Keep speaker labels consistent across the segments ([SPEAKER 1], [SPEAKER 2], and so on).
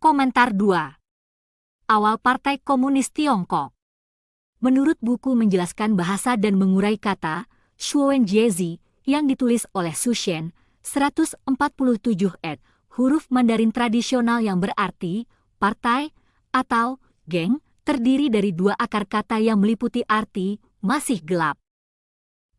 [SPEAKER 1] Komentar 2. Awal Partai Komunis Tiongkok. Menurut buku menjelaskan bahasa dan mengurai kata, Shuowenjiezi, yang ditulis oleh Sushen, 147 ed, huruf Mandarin tradisional yang berarti partai atau geng, terdiri dari dua akar kata yang meliputi arti masih gelap.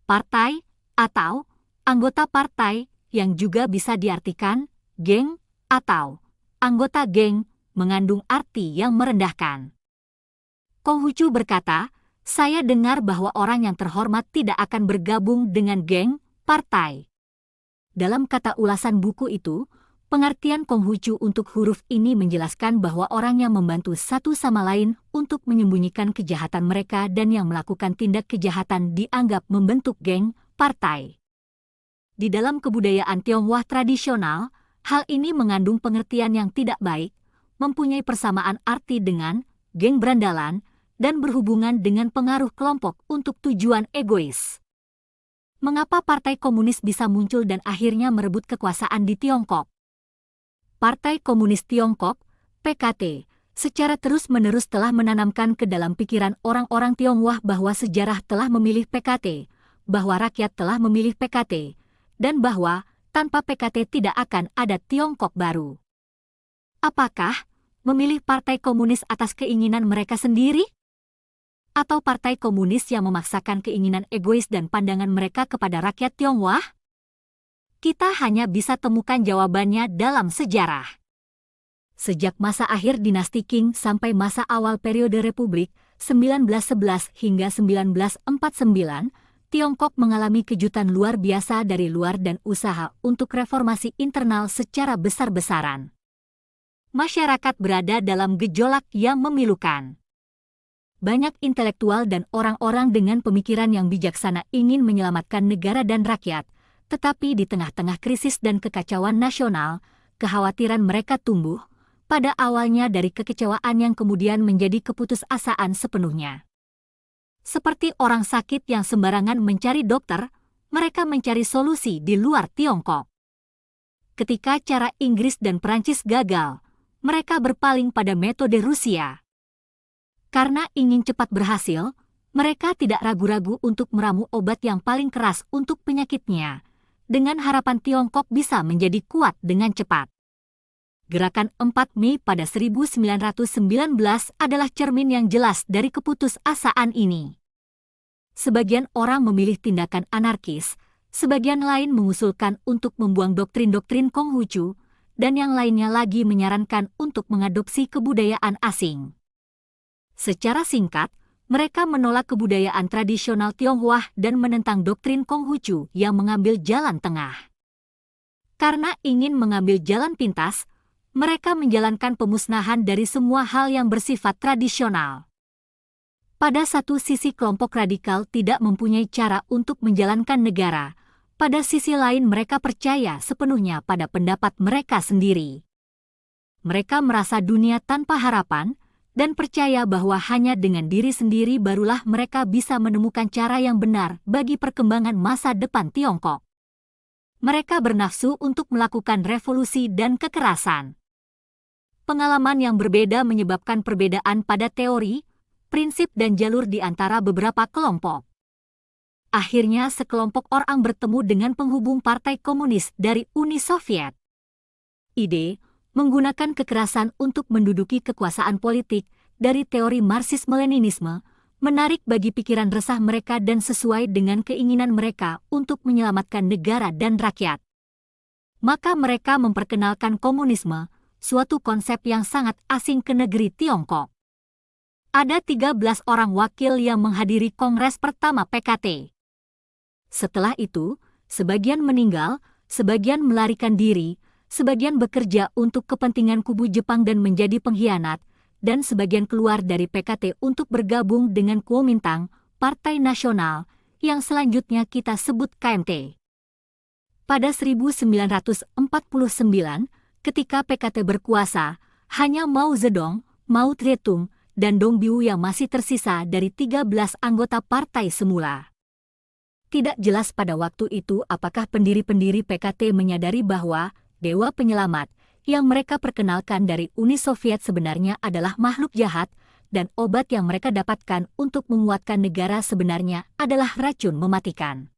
[SPEAKER 1] Partai atau anggota partai yang juga bisa diartikan geng atau anggota geng mengandung arti yang merendahkan. Konghucu berkata, saya dengar bahwa orang yang terhormat tidak akan bergabung dengan geng, partai. Dalam kata ulasan buku itu, pengertian Konghucu untuk huruf ini menjelaskan bahwa orang yang membantu satu sama lain untuk menyembunyikan kejahatan mereka dan yang melakukan tindak kejahatan dianggap membentuk geng, partai. Di dalam kebudayaan Tionghoa tradisional, hal ini mengandung pengertian yang tidak baik, mempunyai persamaan arti dengan geng berandalan, dan berhubungan dengan pengaruh kelompok untuk tujuan egois. Mengapa Partai Komunis bisa muncul dan akhirnya merebut kekuasaan di Tiongkok? Partai Komunis Tiongkok, PKT, secara terus-menerus telah menanamkan ke dalam pikiran orang-orang Tionghoa bahwa sejarah telah memilih PKT, bahwa rakyat telah memilih PKT, dan bahwa tanpa PKT tidak akan ada Tiongkok baru. Apakah memilih Partai Komunis atas keinginan mereka sendiri? Atau Partai Komunis yang memaksakan keinginan egois dan pandangan mereka kepada rakyat Tionghoa? Kita hanya bisa temukan jawabannya dalam sejarah. Sejak masa akhir dinasti Qing sampai masa awal periode Republik 1911 hingga 1949, Tiongkok mengalami kejutan luar biasa dari luar dan usaha untuk reformasi internal secara besar-besaran. Masyarakat berada dalam gejolak yang memilukan. Banyak intelektual dan orang-orang dengan pemikiran yang bijaksana ingin menyelamatkan negara dan rakyat, tetapi di tengah-tengah krisis dan kekacauan nasional, kekhawatiran mereka tumbuh, pada awalnya dari kekecewaan yang kemudian menjadi keputusasaan sepenuhnya. Seperti orang sakit yang sembarangan mencari dokter, mereka mencari solusi di luar Tiongkok. Ketika cara Inggris dan Prancis gagal, mereka berpaling pada metode Rusia. Karena ingin cepat berhasil, mereka tidak ragu-ragu untuk meramu obat yang paling keras untuk penyakitnya, dengan harapan Tiongkok bisa menjadi kuat dengan cepat. Gerakan 4 Mei pada 1919 adalah cermin yang jelas dari keputusasaan ini. Sebagian orang memilih tindakan anarkis, sebagian lain mengusulkan untuk membuang doktrin-doktrin Konghucu, dan yang lainnya lagi menyarankan untuk mengadopsi kebudayaan asing. Secara singkat, mereka menolak kebudayaan tradisional Tionghoa dan menentang doktrin Konghucu yang mengambil jalan tengah. Karena ingin mengambil jalan pintas, mereka menjalankan pemusnahan dari semua hal yang bersifat tradisional. Pada satu sisi kelompok radikal tidak mempunyai cara untuk menjalankan negara, pada sisi lain mereka percaya sepenuhnya pada pendapat mereka sendiri. Mereka merasa dunia tanpa harapan, dan percaya bahwa hanya dengan diri sendiri barulah mereka bisa menemukan cara yang benar bagi perkembangan masa depan Tiongkok. Mereka bernafsu untuk melakukan revolusi dan kekerasan. Pengalaman yang berbeda menyebabkan perbedaan pada teori, prinsip dan jalur di antara beberapa kelompok. Akhirnya sekelompok orang bertemu dengan penghubung Partai Komunis dari Uni Soviet. Ide, menggunakan kekerasan untuk menduduki kekuasaan politik dari teori Marxisme-Leninisme, menarik bagi pikiran resah mereka dan sesuai dengan keinginan mereka untuk menyelamatkan negara dan rakyat. Maka mereka memperkenalkan komunisme, suatu konsep yang sangat asing ke negeri Tiongkok. Ada 13 orang wakil yang menghadiri kongres pertama PKT. Setelah itu, sebagian meninggal, sebagian melarikan diri, sebagian bekerja untuk kepentingan kubu Jepang dan menjadi pengkhianat, dan sebagian keluar dari PKT untuk bergabung dengan Kuomintang, Partai Nasional, yang selanjutnya kita sebut KMT. Pada 1949, ketika PKT berkuasa, hanya Mao Zedong, Mao Tse-tung, dan Dong Biu yang masih tersisa dari 13 anggota partai semula. Tidak jelas pada waktu itu apakah pendiri-pendiri PKT menyadari bahwa Dewa Penyelamat, yang mereka perkenalkan dari Uni Soviet sebenarnya adalah makhluk jahat, dan obat yang mereka dapatkan untuk menguatkan negara sebenarnya adalah racun mematikan.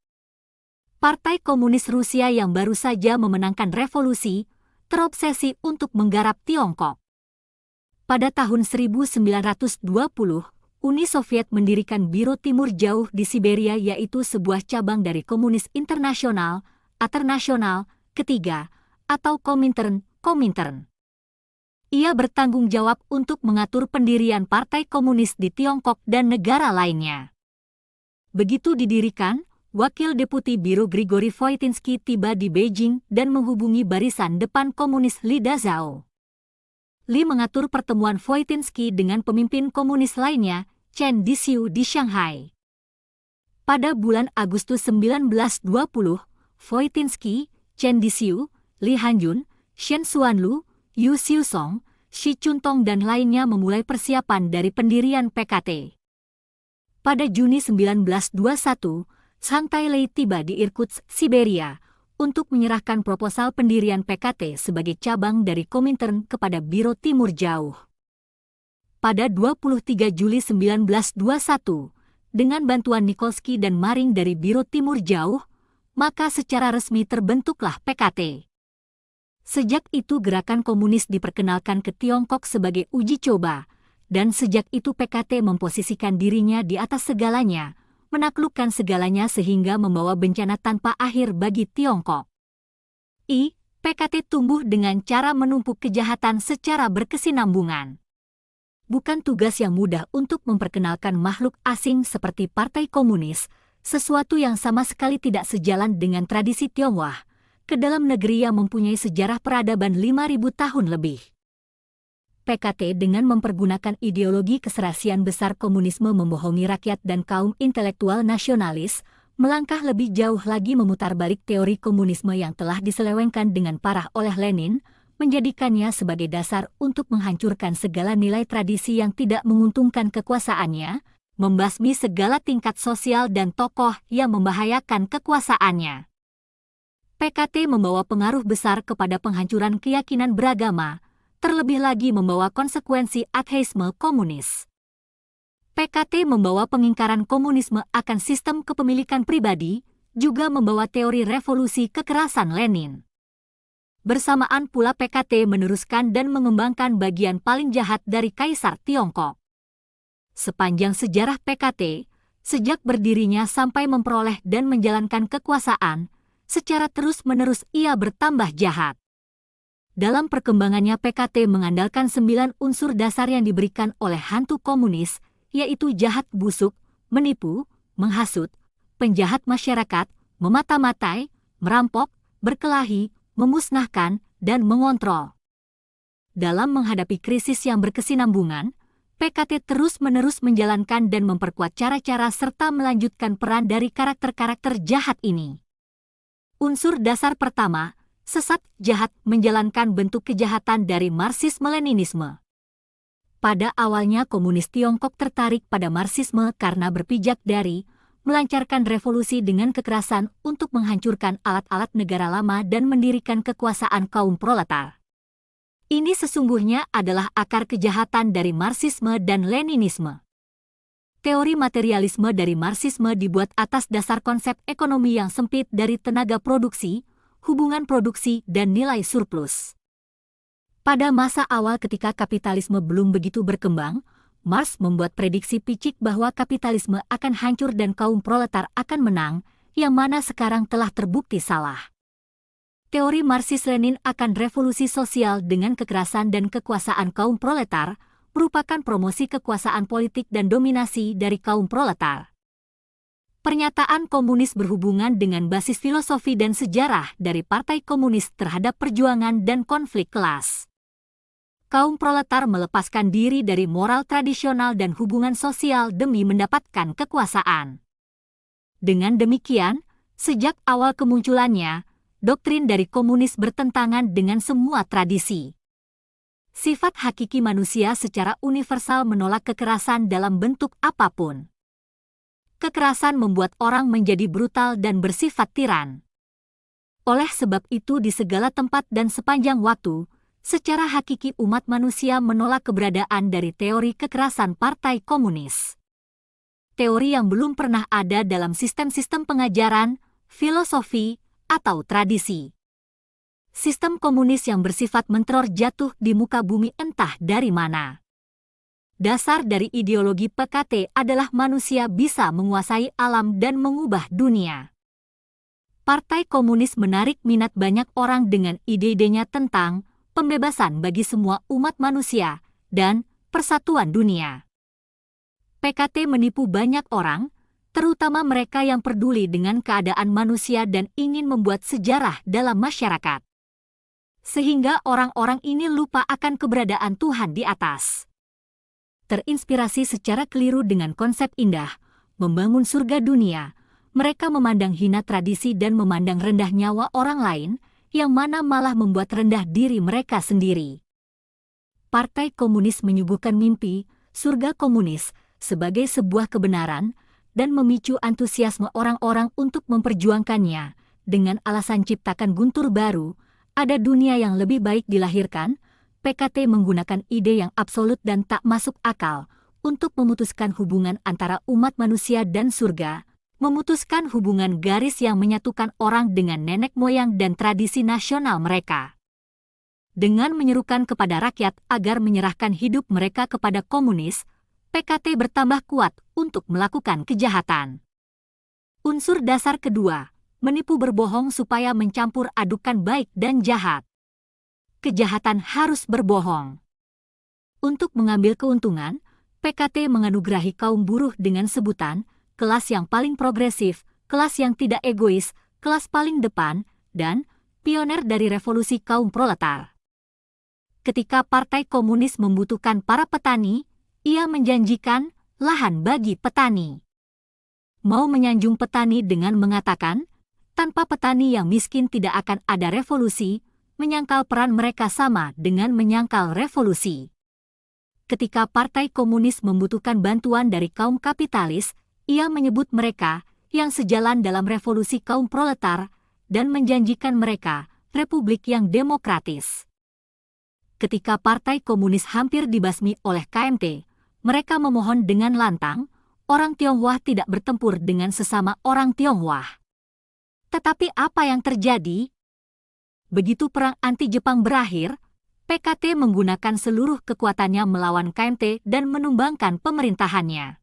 [SPEAKER 1] Partai Komunis Rusia yang baru saja memenangkan revolusi, terobsesi untuk menggarap Tiongkok. Pada tahun 1920, Uni Soviet mendirikan Biro Timur Jauh di Siberia, yaitu sebuah cabang dari Komunis Internasional, Internasional, ketiga, atau Komintern. Ia bertanggung jawab untuk mengatur pendirian partai komunis di Tiongkok dan negara lainnya. Begitu didirikan, Wakil Deputi Biro Grigori Voitinsky tiba di Beijing dan menghubungi barisan depan komunis Li Dazhao. Li mengatur pertemuan Voitinsky dengan pemimpin komunis lainnya, Chen Dixiu, di Shanghai. Pada bulan Agustus 1920, Voitinsky, Chen Dixiu, Li Hanjun, Shen Xuanlu, Yu Xiusong, Shi Chuntong dan lainnya memulai persiapan dari pendirian PKT. Pada Juni 1921, Zhang Tailei tiba di Irkutsk, Siberia, untuk menyerahkan proposal pendirian PKT sebagai cabang dari Komintern kepada Biro Timur Jauh. Pada 23 Juli 1921, dengan bantuan Nikolsky dan Maring dari Biro Timur Jauh, maka secara resmi terbentuklah PKT. Sejak itu gerakan komunis diperkenalkan ke Tiongkok sebagai uji coba, dan sejak itu PKT memposisikan dirinya di atas segalanya, menaklukkan segalanya sehingga membawa bencana tanpa akhir bagi Tiongkok. PKT tumbuh dengan cara menumpuk kejahatan secara berkesinambungan. Bukan tugas yang mudah untuk memperkenalkan makhluk asing seperti Partai Komunis, sesuatu yang sama sekali tidak sejalan dengan tradisi Tionghoa, ke dalam negeri yang mempunyai sejarah peradaban 5.000 tahun lebih. PKT dengan mempergunakan ideologi keserasian besar komunisme membohongi rakyat dan kaum intelektual nasionalis, melangkah lebih jauh lagi memutarbalik teori komunisme yang telah diselewengkan dengan parah oleh Lenin, menjadikannya sebagai dasar untuk menghancurkan segala nilai tradisi yang tidak menguntungkan kekuasaannya, membasmi segala tingkat sosial dan tokoh yang membahayakan kekuasaannya. PKT membawa pengaruh besar kepada penghancuran keyakinan beragama, terlebih lagi membawa konsekuensi ateisme komunis. PKT membawa pengingkaran komunisme akan sistem kepemilikan pribadi, juga membawa teori revolusi kekerasan Lenin. Bersamaan pula PKT meneruskan dan mengembangkan bagian paling jahat dari Kaisar Tiongkok. Sepanjang sejarah PKT, sejak berdirinya sampai memperoleh dan menjalankan kekuasaan, secara terus-menerus ia bertambah jahat. Dalam perkembangannya PKT mengandalkan 9 unsur dasar yang diberikan oleh hantu komunis, yaitu jahat busuk, menipu, menghasut, penjahat masyarakat, memata-matai, merampok, berkelahi, memusnahkan, dan mengontrol. Dalam menghadapi krisis yang berkesinambungan, PKT terus-menerus menjalankan dan memperkuat cara-cara serta melanjutkan peran dari karakter-karakter jahat ini. Unsur dasar pertama, sesat jahat menjalankan bentuk kejahatan dari Marxisme-Leninisme. Pada awalnya komunis Tiongkok tertarik pada Marxisme karena berpijak dari melancarkan revolusi dengan kekerasan untuk menghancurkan alat-alat negara lama dan mendirikan kekuasaan kaum proletar. Ini sesungguhnya adalah akar kejahatan dari Marxisme dan Leninisme. Teori materialisme dari Marxisme dibuat atas dasar konsep ekonomi yang sempit dari tenaga produksi, hubungan produksi, dan nilai surplus. Pada masa awal ketika kapitalisme belum begitu berkembang, Marx membuat prediksi picik bahwa kapitalisme akan hancur dan kaum proletar akan menang, yang mana sekarang telah terbukti salah. Teori Marxis-Lenin akan revolusi sosial dengan kekerasan dan kekuasaan kaum proletar merupakan promosi kekuasaan politik dan dominasi dari kaum proletar. Pernyataan komunis berhubungan dengan basis filosofi dan sejarah dari Partai Komunis terhadap perjuangan dan konflik kelas. Kaum proletar melepaskan diri dari moral tradisional dan hubungan sosial demi mendapatkan kekuasaan. Dengan demikian, sejak awal kemunculannya, doktrin dari komunis bertentangan dengan semua tradisi. Sifat hakiki manusia secara universal menolak kekerasan dalam bentuk apapun. Kekerasan membuat orang menjadi brutal dan bersifat tiran. Oleh sebab itu di segala tempat dan sepanjang waktu, secara hakiki umat manusia menolak keberadaan dari teori kekerasan Partai Komunis. Teori yang belum pernah ada dalam sistem-sistem pengajaran, filosofi, atau tradisi. Sistem komunis yang bersifat menteror jatuh di muka bumi entah dari mana. Dasar dari ideologi PKT adalah manusia bisa menguasai alam dan mengubah dunia. Partai Komunis menarik minat banyak orang dengan ide-idenya tentang pembebasan bagi semua umat manusia dan persatuan dunia. PKT menipu banyak orang, terutama mereka yang peduli dengan keadaan manusia dan ingin membuat sejarah dalam masyarakat. Sehingga orang-orang ini lupa akan keberadaan Tuhan di atas. Terinspirasi secara keliru dengan konsep indah, membangun surga dunia, mereka memandang hina tradisi dan memandang rendah nyawa orang lain, yang mana malah membuat rendah diri mereka sendiri. Partai Komunis menyuguhkan mimpi, surga komunis, sebagai sebuah kebenaran, dan memicu antusiasme orang-orang untuk memperjuangkannya, dengan alasan ciptakan guntur baru, ada dunia yang lebih baik dilahirkan. PKT menggunakan ide yang absolut dan tak masuk akal, untuk memutuskan hubungan antara umat manusia dan surga, memutuskan hubungan garis yang menyatukan orang dengan nenek moyang dan tradisi nasional mereka. Dengan menyerukan kepada rakyat agar menyerahkan hidup mereka kepada komunis, PKT bertambah kuat untuk melakukan kejahatan. Unsur dasar kedua, menipu berbohong supaya mencampur adukan baik dan jahat. Kejahatan harus berbohong. Untuk mengambil keuntungan, PKT menganugerahi kaum buruh dengan sebutan kelas yang paling progresif, kelas yang tidak egois, kelas paling depan, dan pioner dari revolusi kaum proletar. Ketika Partai Komunis membutuhkan para petani, ia menjanjikan lahan bagi petani. Mau menyanjung petani dengan mengatakan, tanpa petani yang miskin tidak akan ada revolusi, menyangkal peran mereka sama dengan menyangkal revolusi. Ketika Partai Komunis membutuhkan bantuan dari kaum kapitalis, ia menyebut mereka yang sejalan dalam revolusi kaum proletar dan menjanjikan mereka republik yang demokratis. Ketika Partai Komunis hampir dibasmi oleh KMT, mereka memohon dengan lantang, orang Tionghoa tidak bertempur dengan sesama orang Tionghoa. Tetapi apa yang terjadi? Begitu perang anti-Jepang berakhir, PKT menggunakan seluruh kekuatannya melawan KMT dan menumbangkan pemerintahannya.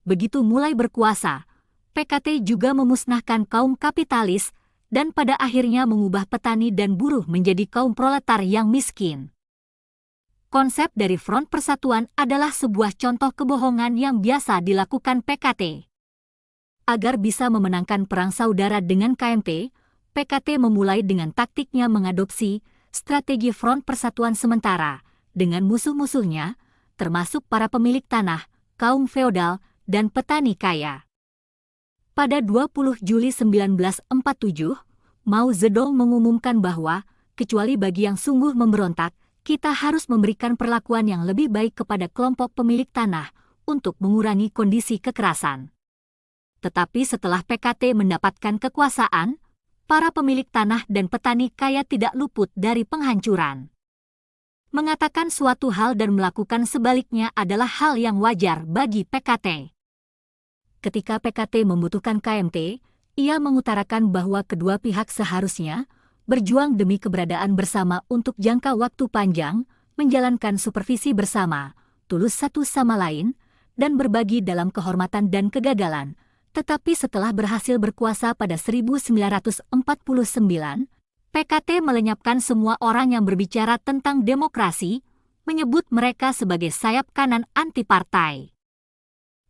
[SPEAKER 1] Begitu mulai berkuasa, PKT juga memusnahkan kaum kapitalis dan pada akhirnya mengubah petani dan buruh menjadi kaum proletar yang miskin. Konsep dari Front Persatuan adalah sebuah contoh kebohongan yang biasa dilakukan PKT. Agar bisa memenangkan perang saudara dengan KMT, PKT memulai dengan taktiknya mengadopsi strategi Front Persatuan sementara dengan musuh-musuhnya, termasuk para pemilik tanah, kaum feodal, dan petani kaya. Pada 20 Juli 1947, Mao Zedong mengumumkan bahwa, kecuali bagi yang sungguh memberontak, kita harus memberikan perlakuan yang lebih baik kepada kelompok pemilik tanah untuk mengurangi kondisi kekerasan. Tetapi setelah PKT mendapatkan kekuasaan, para pemilik tanah dan petani kaya tidak luput dari penghancuran. Mengatakan suatu hal dan melakukan sebaliknya adalah hal yang wajar bagi PKT. Ketika PKT membutuhkan KMT, ia mengutarakan bahwa kedua pihak seharusnya berjuang demi keberadaan bersama untuk jangka waktu panjang, menjalankan supervisi bersama, tulus satu sama lain, dan berbagi dalam kehormatan dan kegagalan. Tetapi setelah berhasil berkuasa pada 1949, PKT melenyapkan semua orang yang berbicara tentang demokrasi, menyebut mereka sebagai sayap kanan anti-partai.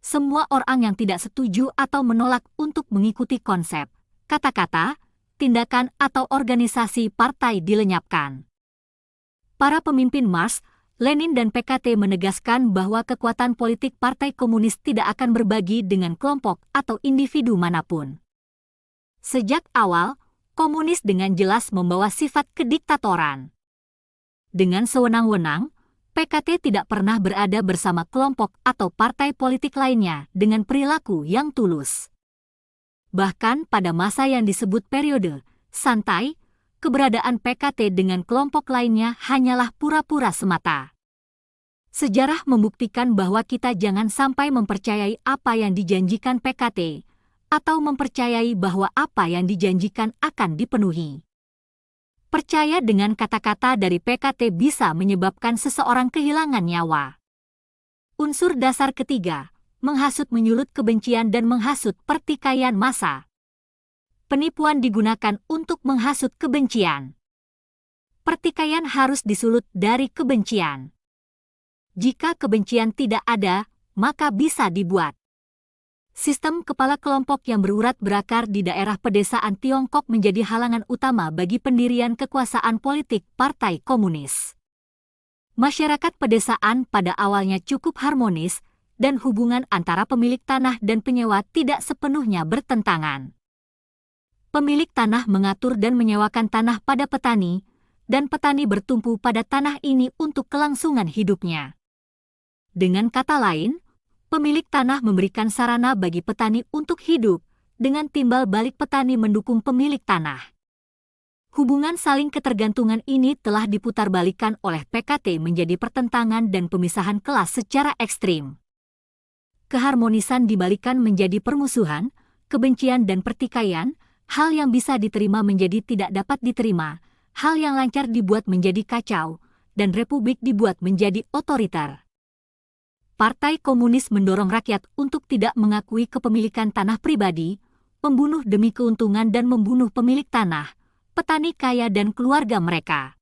[SPEAKER 1] Semua orang yang tidak setuju atau menolak untuk mengikuti konsep, kata-kata, tindakan atau organisasi partai dilenyapkan. Para pemimpin Marx, Lenin dan PKT menegaskan bahwa kekuatan politik Partai Komunis tidak akan berbagi dengan kelompok atau individu manapun. Sejak awal, komunis dengan jelas membawa sifat kediktatoran. Dengan sewenang-wenang, PKT tidak pernah berada bersama kelompok atau partai politik lainnya dengan perilaku yang tulus. Bahkan pada masa yang disebut periode santai, keberadaan PKT dengan kelompok lainnya hanyalah pura-pura semata. Sejarah membuktikan bahwa kita jangan sampai mempercayai apa yang dijanjikan PKT, atau mempercayai bahwa apa yang dijanjikan akan dipenuhi. Percaya dengan kata-kata dari PKT bisa menyebabkan seseorang kehilangan nyawa. Unsur dasar ketiga, menghasut menyulut kebencian dan menghasut pertikaian massa. Penipuan digunakan untuk menghasut kebencian. Pertikaian harus disulut dari kebencian. Jika kebencian tidak ada, maka bisa dibuat. Sistem kepala kelompok yang berurat berakar di daerah pedesaan Tiongkok menjadi halangan utama bagi pendirian kekuasaan politik Partai Komunis. Masyarakat pedesaan pada awalnya cukup harmonis, dan hubungan antara pemilik tanah dan penyewa tidak sepenuhnya bertentangan. Pemilik tanah mengatur dan menyewakan tanah pada petani, dan petani bertumpu pada tanah ini untuk kelangsungan hidupnya. Dengan kata lain, pemilik tanah memberikan sarana bagi petani untuk hidup, dengan timbal balik petani mendukung pemilik tanah. Hubungan saling ketergantungan ini telah diputarbalikkan oleh PKT menjadi pertentangan dan pemisahan kelas secara ekstrim. Keharmonisan dibalikan menjadi permusuhan, kebencian dan pertikaian, hal yang bisa diterima menjadi tidak dapat diterima, hal yang lancar dibuat menjadi kacau, dan republik dibuat menjadi otoriter. Partai Komunis mendorong rakyat untuk tidak mengakui kepemilikan tanah pribadi, membunuh demi keuntungan dan membunuh pemilik tanah, petani kaya dan keluarga mereka.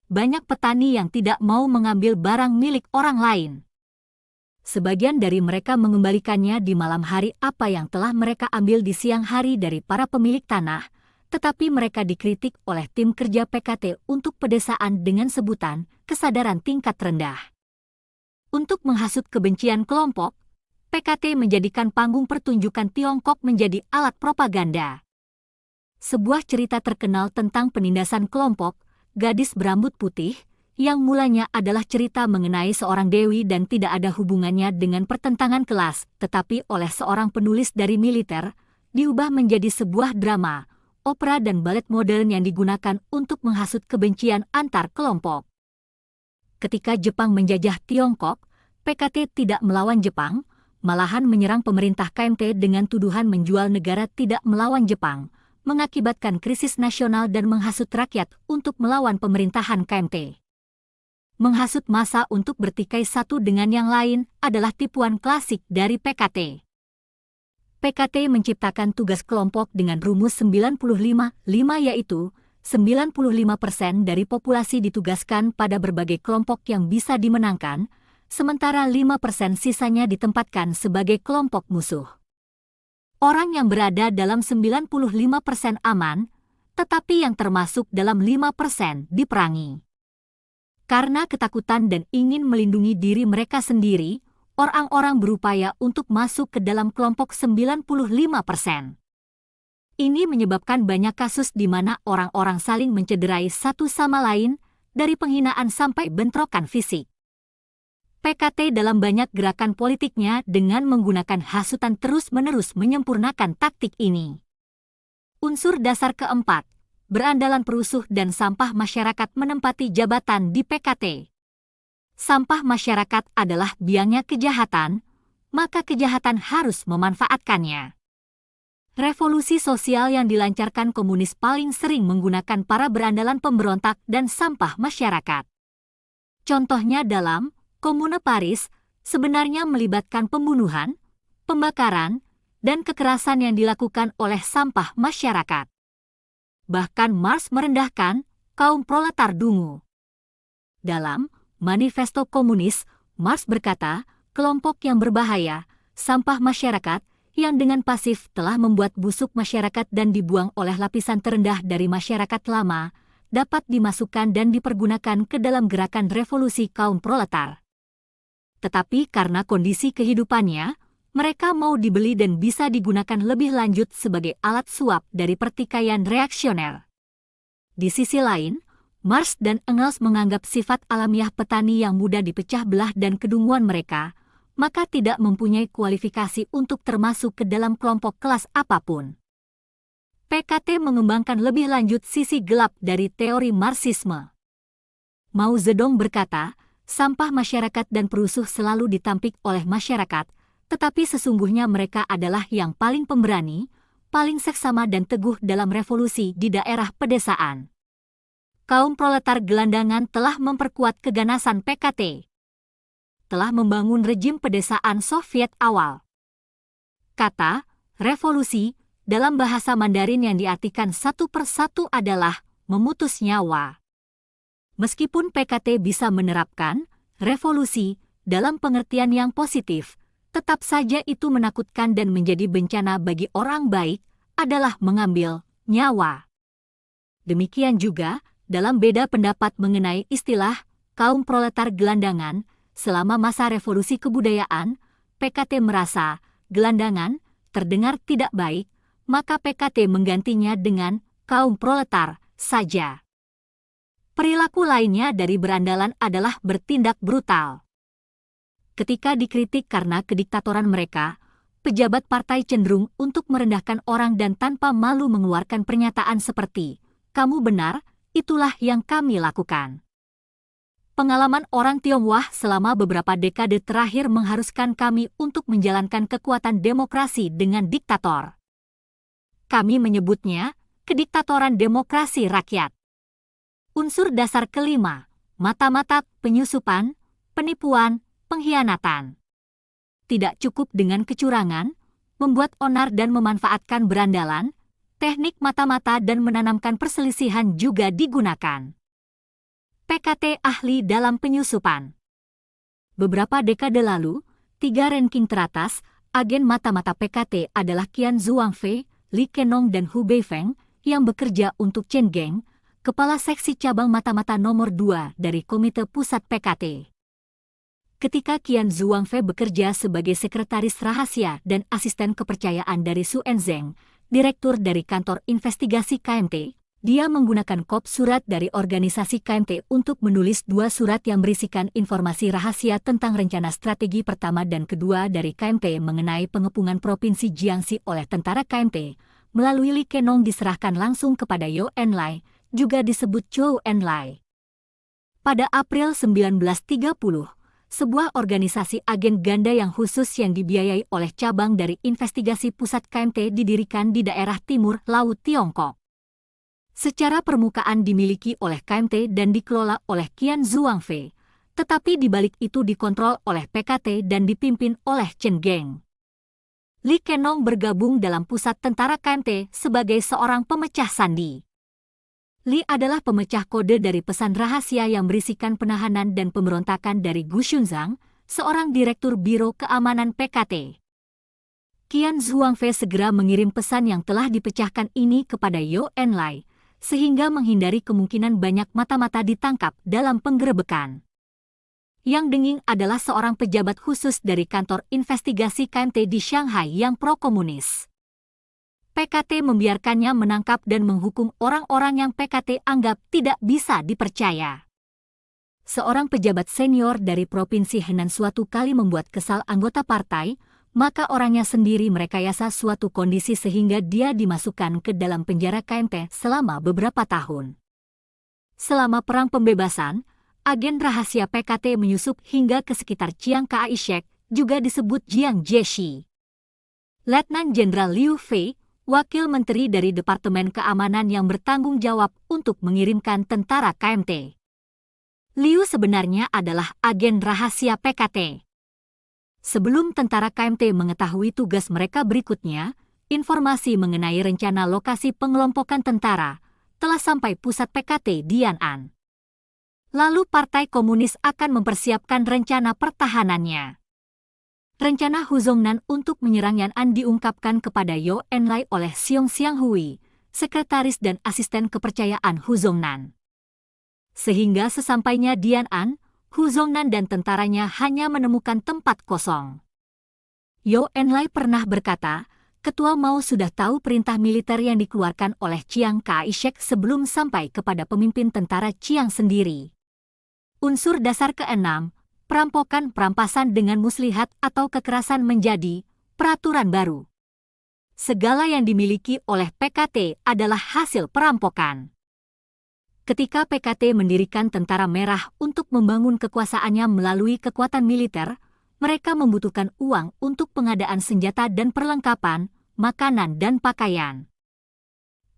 [SPEAKER 1] Banyak petani yang tidak mau mengambil barang milik orang lain. Sebagian dari mereka mengembalikannya di malam hari apa yang telah mereka ambil di siang hari dari para pemilik tanah, tetapi mereka dikritik oleh tim kerja PKT untuk pedesaan dengan sebutan kesadaran tingkat rendah. Untuk menghasut kebencian kelompok, PKT menjadikan panggung pertunjukan Tiongkok menjadi alat propaganda. Sebuah cerita terkenal tentang penindasan kelompok, gadis berambut putih, yang mulanya adalah cerita mengenai seorang dewi dan tidak ada hubungannya dengan pertentangan kelas, tetapi oleh seorang penulis dari militer, diubah menjadi sebuah drama, opera dan balet modern yang digunakan untuk menghasut kebencian antar kelompok. Ketika Jepang menjajah Tiongkok, PKT tidak melawan Jepang, malahan menyerang pemerintah KMT dengan tuduhan menjual negara tidak melawan Jepang, mengakibatkan krisis nasional dan menghasut rakyat untuk melawan pemerintahan KMT. Menghasut massa untuk bertikai satu dengan yang lain adalah tipuan klasik dari PKT. PKT menciptakan tugas kelompok dengan rumus 95-5 yaitu 95% dari populasi ditugaskan pada berbagai kelompok yang bisa dimenangkan, sementara 5% sisanya ditempatkan sebagai kelompok musuh. Orang yang berada dalam 95% aman, tetapi yang termasuk dalam 5% diperangi. Karena ketakutan dan ingin melindungi diri mereka sendiri, orang-orang berupaya untuk masuk ke dalam kelompok 95%. Ini menyebabkan banyak kasus di mana orang-orang saling mencederai satu sama lain, dari penghinaan sampai bentrokan fisik. PKT dalam banyak gerakan politiknya dengan menggunakan hasutan terus-menerus menyempurnakan taktik ini. Unsur dasar keempat, berandalan perusuh dan sampah masyarakat menempati jabatan di PKT. Sampah masyarakat adalah biangnya kejahatan, maka kejahatan harus memanfaatkannya. Revolusi sosial yang dilancarkan komunis paling sering menggunakan para berandalan pemberontak dan sampah masyarakat. Contohnya dalam Komune Paris, sebenarnya melibatkan pembunuhan, pembakaran, dan kekerasan yang dilakukan oleh sampah masyarakat. Bahkan Marx merendahkan kaum proletar dungu. Dalam Manifesto Komunis, Marx berkata, kelompok yang berbahaya, sampah masyarakat, yang dengan pasif telah membuat busuk masyarakat dan dibuang oleh lapisan terendah dari masyarakat lama, dapat dimasukkan dan dipergunakan ke dalam gerakan revolusi kaum proletar. Tetapi karena kondisi kehidupannya, mereka mau dibeli dan bisa digunakan lebih lanjut sebagai alat suap dari pertikaian reaksioner. Di sisi lain, Marx dan Engels menganggap sifat alamiah petani yang mudah dipecah belah dan kedunguan mereka, maka tidak mempunyai kualifikasi untuk termasuk ke dalam kelompok kelas apapun. PKT mengembangkan lebih lanjut sisi gelap dari teori Marxisme. Mao Zedong berkata, sampah masyarakat dan perusuh selalu ditampik oleh masyarakat, tetapi sesungguhnya mereka adalah yang paling pemberani, paling seksama dan teguh dalam revolusi di daerah pedesaan. Kaum proletar gelandangan telah memperkuat keganasan PKT. Telah membangun rejim pedesaan Soviet awal. Kata revolusi dalam bahasa Mandarin yang diartikan satu persatu adalah memutus nyawa. Meskipun PKT bisa menerapkan revolusi dalam pengertian yang positif, tetap saja itu menakutkan dan menjadi bencana bagi orang baik adalah mengambil nyawa. Demikian juga dalam beda pendapat mengenai istilah kaum proletar gelandangan selama masa revolusi kebudayaan, PKT merasa gelandangan terdengar tidak baik, maka PKT menggantinya dengan kaum proletar saja. Perilaku lainnya dari berandalan adalah bertindak brutal. Ketika dikritik karena kediktatoran mereka, pejabat partai cenderung untuk merendahkan orang dan tanpa malu mengeluarkan pernyataan seperti, "Kamu benar, itulah yang kami lakukan." Pengalaman orang Tionghoa selama beberapa dekade terakhir mengharuskan kami untuk menjalankan kekuatan demokrasi dengan diktator. Kami menyebutnya kediktatoran demokrasi rakyat. Unsur dasar kelima, mata-mata penyusupan, penipuan, pengkhianatan. Tidak cukup dengan kecurangan, membuat onar dan memanfaatkan berandalan, teknik mata-mata dan menanamkan perselisihan juga digunakan. PKT ahli dalam penyusupan. Beberapa dekade lalu, 3 ranking teratas agen mata-mata PKT adalah Qian Zhuangfei, Li Kenong dan Hu Beifeng yang bekerja untuk Chen Geng, Kepala Seksi Cabang Mata-Mata nomor 2 dari Komite Pusat PKT. Ketika Qian Zhuangfei bekerja sebagai sekretaris rahasia dan asisten kepercayaan dari Su Enzheng, direktur dari kantor investigasi KMT, dia menggunakan kop surat dari organisasi KMT untuk menulis 2 surat yang berisikan informasi rahasia tentang rencana strategi pertama dan kedua dari KMT mengenai pengepungan Provinsi Jiangxi oleh tentara KMT, melalui Li Kenong diserahkan langsung kepada Zhou Enlai, juga disebut Zhou Enlai. Pada April 1930, sebuah organisasi agen ganda yang khusus yang dibiayai oleh cabang dari investigasi pusat KMT didirikan di daerah timur Laut Tiongkok. Secara permukaan dimiliki oleh KMT dan dikelola oleh Qian Zhuangfei, tetapi di balik itu dikontrol oleh PKT dan dipimpin oleh Chen Geng. Li Kenong bergabung dalam pusat tentara KMT sebagai seorang pemecah sandi. Li adalah pemecah kode dari pesan rahasia yang berisikan penahanan dan pemberontakan dari Gu Xunzang, seorang direktur Biro Keamanan PKT. Qian Zhuangfei segera mengirim pesan yang telah dipecahkan ini kepada Zhou Enlai, sehingga menghindari kemungkinan banyak mata-mata ditangkap dalam penggerebekan. Yang Denging adalah seorang pejabat khusus dari kantor investigasi KMT di Shanghai yang pro-komunis. PKT membiarkannya menangkap dan menghukum orang-orang yang PKT anggap tidak bisa dipercaya. Seorang pejabat senior dari Provinsi Henan suatu kali membuat kesal anggota partai, maka orangnya sendiri merekayasa suatu kondisi sehingga dia dimasukkan ke dalam penjara KMT selama beberapa tahun. Selama Perang Pembebasan, agen rahasia PKT menyusup hingga ke sekitar Chiang Kai-shek, juga disebut Jiang Jieshi. Letnan Jenderal Liu Fei, wakil menteri dari Departemen Keamanan yang bertanggung jawab untuk mengirimkan tentara KMT. Liu sebenarnya adalah agen rahasia PKT. Sebelum tentara KMT mengetahui tugas mereka berikutnya, informasi mengenai rencana lokasi pengelompokan tentara telah sampai pusat PKT di Yan'an. Lalu Partai Komunis akan mempersiapkan rencana pertahanannya. Rencana Hu Zongnan untuk menyerang Yan'an diungkapkan kepada Zhou Enlai oleh Xiong Xianghui, sekretaris dan asisten kepercayaan Hu Zongnan. Sehingga sesampainya di Yan'an, Hu Zongnan dan tentaranya hanya menemukan tempat kosong. Zhou Enlai pernah berkata, Ketua Mao sudah tahu perintah militer yang dikeluarkan oleh Chiang Kai-shek sebelum sampai kepada pemimpin tentara Chiang sendiri. Unsur dasar keenam, perampokan perampasan dengan muslihat atau kekerasan menjadi peraturan baru. Segala yang dimiliki oleh PKT adalah hasil perampokan. Ketika PKT mendirikan Tentara Merah untuk membangun kekuasaannya melalui kekuatan militer, mereka membutuhkan uang untuk pengadaan senjata dan perlengkapan, makanan dan pakaian.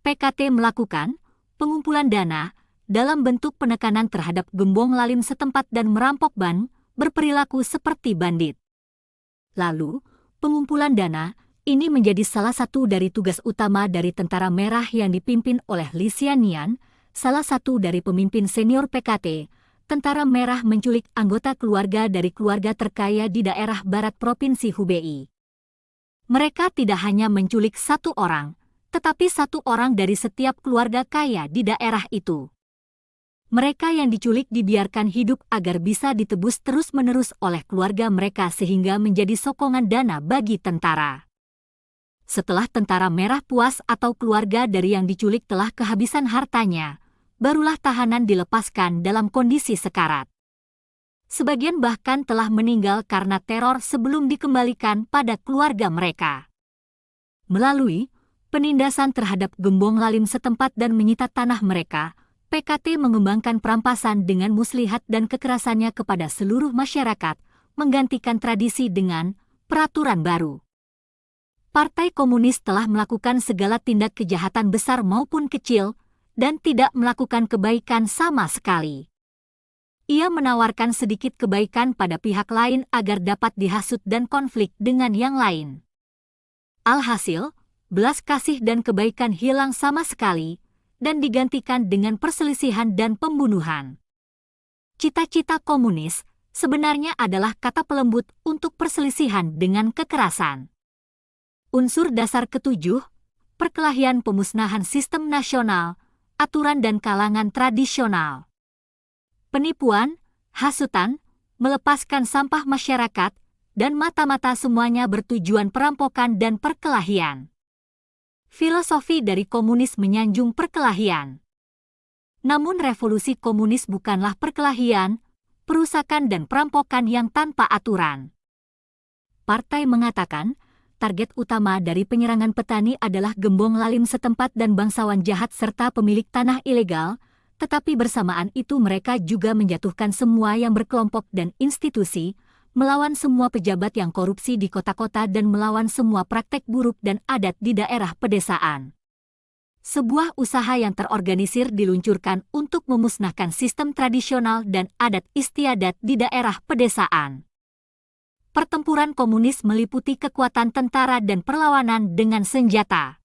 [SPEAKER 1] PKT melakukan pengumpulan dana dalam bentuk penekanan terhadap gembong lalim setempat dan merampok ban, berperilaku seperti bandit. Lalu, pengumpulan dana ini menjadi salah satu dari tugas utama dari Tentara Merah yang dipimpin oleh Li Xiannian, salah satu dari pemimpin senior PKT. Tentara Merah menculik anggota keluarga dari keluarga terkaya di daerah barat Provinsi Hubei. Mereka tidak hanya menculik satu orang, tetapi satu orang dari setiap keluarga kaya di daerah itu. Mereka yang diculik dibiarkan hidup agar bisa ditebus terus-menerus oleh keluarga mereka sehingga menjadi sokongan dana bagi tentara. Setelah Tentara Merah puas atau keluarga dari yang diculik telah kehabisan hartanya, barulah tahanan dilepaskan dalam kondisi sekarat. Sebagian bahkan telah meninggal karena teror sebelum dikembalikan pada keluarga mereka. Melalui penindasan terhadap gembong lalim setempat dan menyita tanah mereka, PKT mengembangkan perampasan dengan muslihat dan kekerasannya kepada seluruh masyarakat, menggantikan tradisi dengan peraturan baru. Partai Komunis telah melakukan segala tindak kejahatan besar maupun kecil, dan tidak melakukan kebaikan sama sekali. Ia menawarkan sedikit kebaikan pada pihak lain agar dapat dihasut dan konflik dengan yang lain. Alhasil, belas kasih dan kebaikan hilang sama sekali, dan digantikan dengan perselisihan dan pembunuhan. Cita-cita komunis sebenarnya adalah kata pelembut untuk perselisihan dengan kekerasan. Unsur dasar ketujuh, perkelahian pemusnahan sistem nasional, aturan dan kalangan tradisional. Penipuan, hasutan, melepaskan sampah masyarakat, dan mata-mata semuanya bertujuan perampokan dan perkelahian. Filosofi dari komunis menyanjung perkelahian. Namun revolusi komunis bukanlah perkelahian, perusakan dan perampokan yang tanpa aturan. Partai mengatakan, target utama dari penyerangan petani adalah gembong lalim setempat dan bangsawan jahat serta pemilik tanah ilegal, tetapi bersamaan itu mereka juga menjatuhkan semua yang berkelompok dan institusi, melawan semua pejabat yang korupsi di kota-kota dan melawan semua praktek buruk dan adat di daerah pedesaan. Sebuah usaha yang terorganisir diluncurkan untuk memusnahkan sistem tradisional dan adat istiadat di daerah pedesaan. Pertempuran komunis meliputi kekuatan tentara dan perlawanan dengan senjata.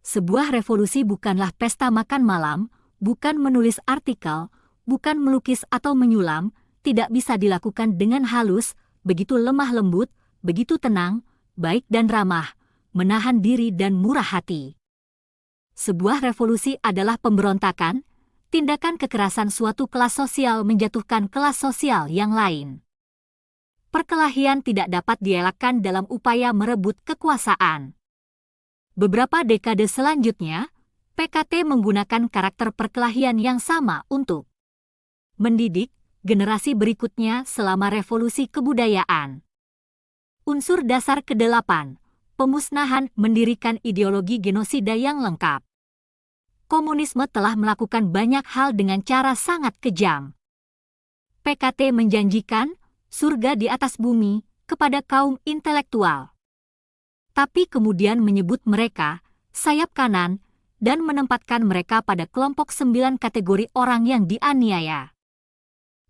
[SPEAKER 1] Sebuah revolusi bukanlah pesta makan malam, bukan menulis artikel, bukan melukis atau menyulam, tidak bisa dilakukan dengan halus, begitu lemah lembut, begitu tenang, baik dan ramah, menahan diri dan murah hati. Sebuah revolusi adalah pemberontakan, tindakan kekerasan suatu kelas sosial menjatuhkan kelas sosial yang lain. Perkelahian tidak dapat dielakkan dalam upaya merebut kekuasaan. Beberapa dekade selanjutnya, PKT menggunakan karakter perkelahian yang sama untuk mendidik generasi berikutnya selama revolusi kebudayaan. Unsur dasar ke-8, pemusnahan mendirikan ideologi genosida yang lengkap. Komunisme telah melakukan banyak hal dengan cara sangat kejam. PKT menjanjikan surga di atas bumi kepada kaum intelektual. Tapi kemudian menyebut mereka sayap kanan dan menempatkan mereka pada kelompok 9 kategori orang yang dianiaya.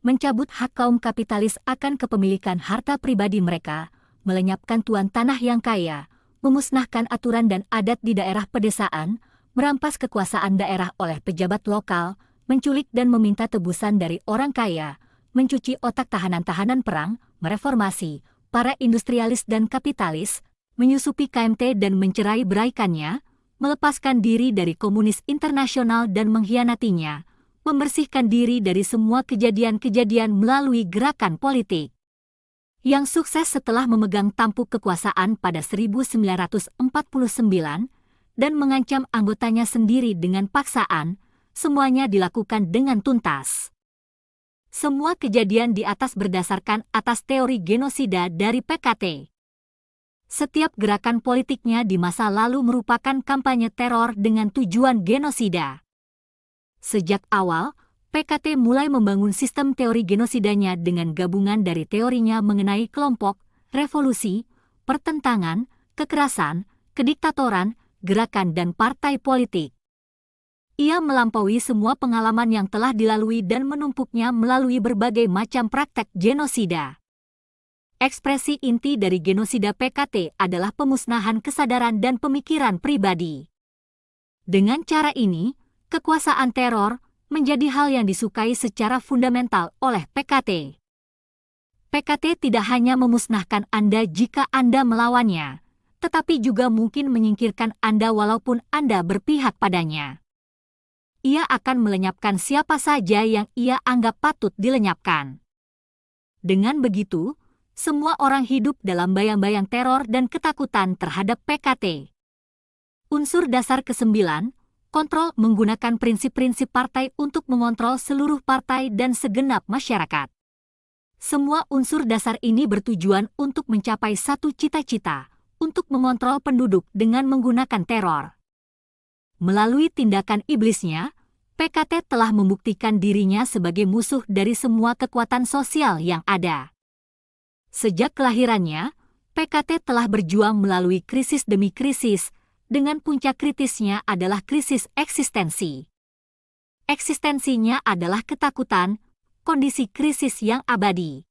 [SPEAKER 1] Mencabut hak kaum kapitalis akan kepemilikan harta pribadi mereka, melenyapkan tuan tanah yang kaya, memusnahkan aturan dan adat di daerah pedesaan, merampas kekuasaan daerah oleh pejabat lokal, menculik dan meminta tebusan dari orang kaya, mencuci otak tahanan-tahanan perang, mereformasi para industrialis dan kapitalis, menyusupi KMT dan mencerai beraikannya, melepaskan diri dari komunis internasional dan mengkhianatinya, membersihkan diri dari semua kejadian-kejadian melalui gerakan politik. Yang sukses setelah memegang tampuk kekuasaan pada 1949 dan mengancam anggotanya sendiri dengan paksaan, semuanya dilakukan dengan tuntas. Semua kejadian di atas berdasarkan atas teori genosida dari PKT. Setiap gerakan politiknya di masa lalu merupakan kampanye teror dengan tujuan genosida. Sejak awal, PKT mulai membangun sistem teori genosidanya dengan gabungan dari teorinya mengenai kelompok, revolusi, pertentangan, kekerasan, kediktatoran, gerakan dan partai politik. Ia melampaui semua pengalaman yang telah dilalui dan menumpuknya melalui berbagai macam praktek genosida. Ekspresi inti dari genosida PKT adalah pemusnahan kesadaran dan pemikiran pribadi. Dengan cara ini, kekuasaan teror menjadi hal yang disukai secara fundamental oleh PKT. PKT tidak hanya memusnahkan Anda jika Anda melawannya, tetapi juga mungkin menyingkirkan Anda walaupun Anda berpihak padanya. Ia akan melenyapkan siapa saja yang ia anggap patut dilenyapkan. Dengan begitu, semua orang hidup dalam bayang-bayang teror dan ketakutan terhadap PKT. Unsur dasar ke-9, kontrol menggunakan prinsip-prinsip partai untuk mengontrol seluruh partai dan segenap masyarakat. Semua unsur dasar ini bertujuan untuk mencapai satu cita-cita, untuk mengontrol penduduk dengan menggunakan teror. Melalui tindakan iblisnya, PKT telah membuktikan dirinya sebagai musuh dari semua kekuatan sosial yang ada. Sejak kelahirannya, PKT telah berjuang melalui krisis demi krisis, dengan puncak kritisnya adalah krisis eksistensi. Eksistensinya adalah ketakutan, kondisi krisis yang abadi.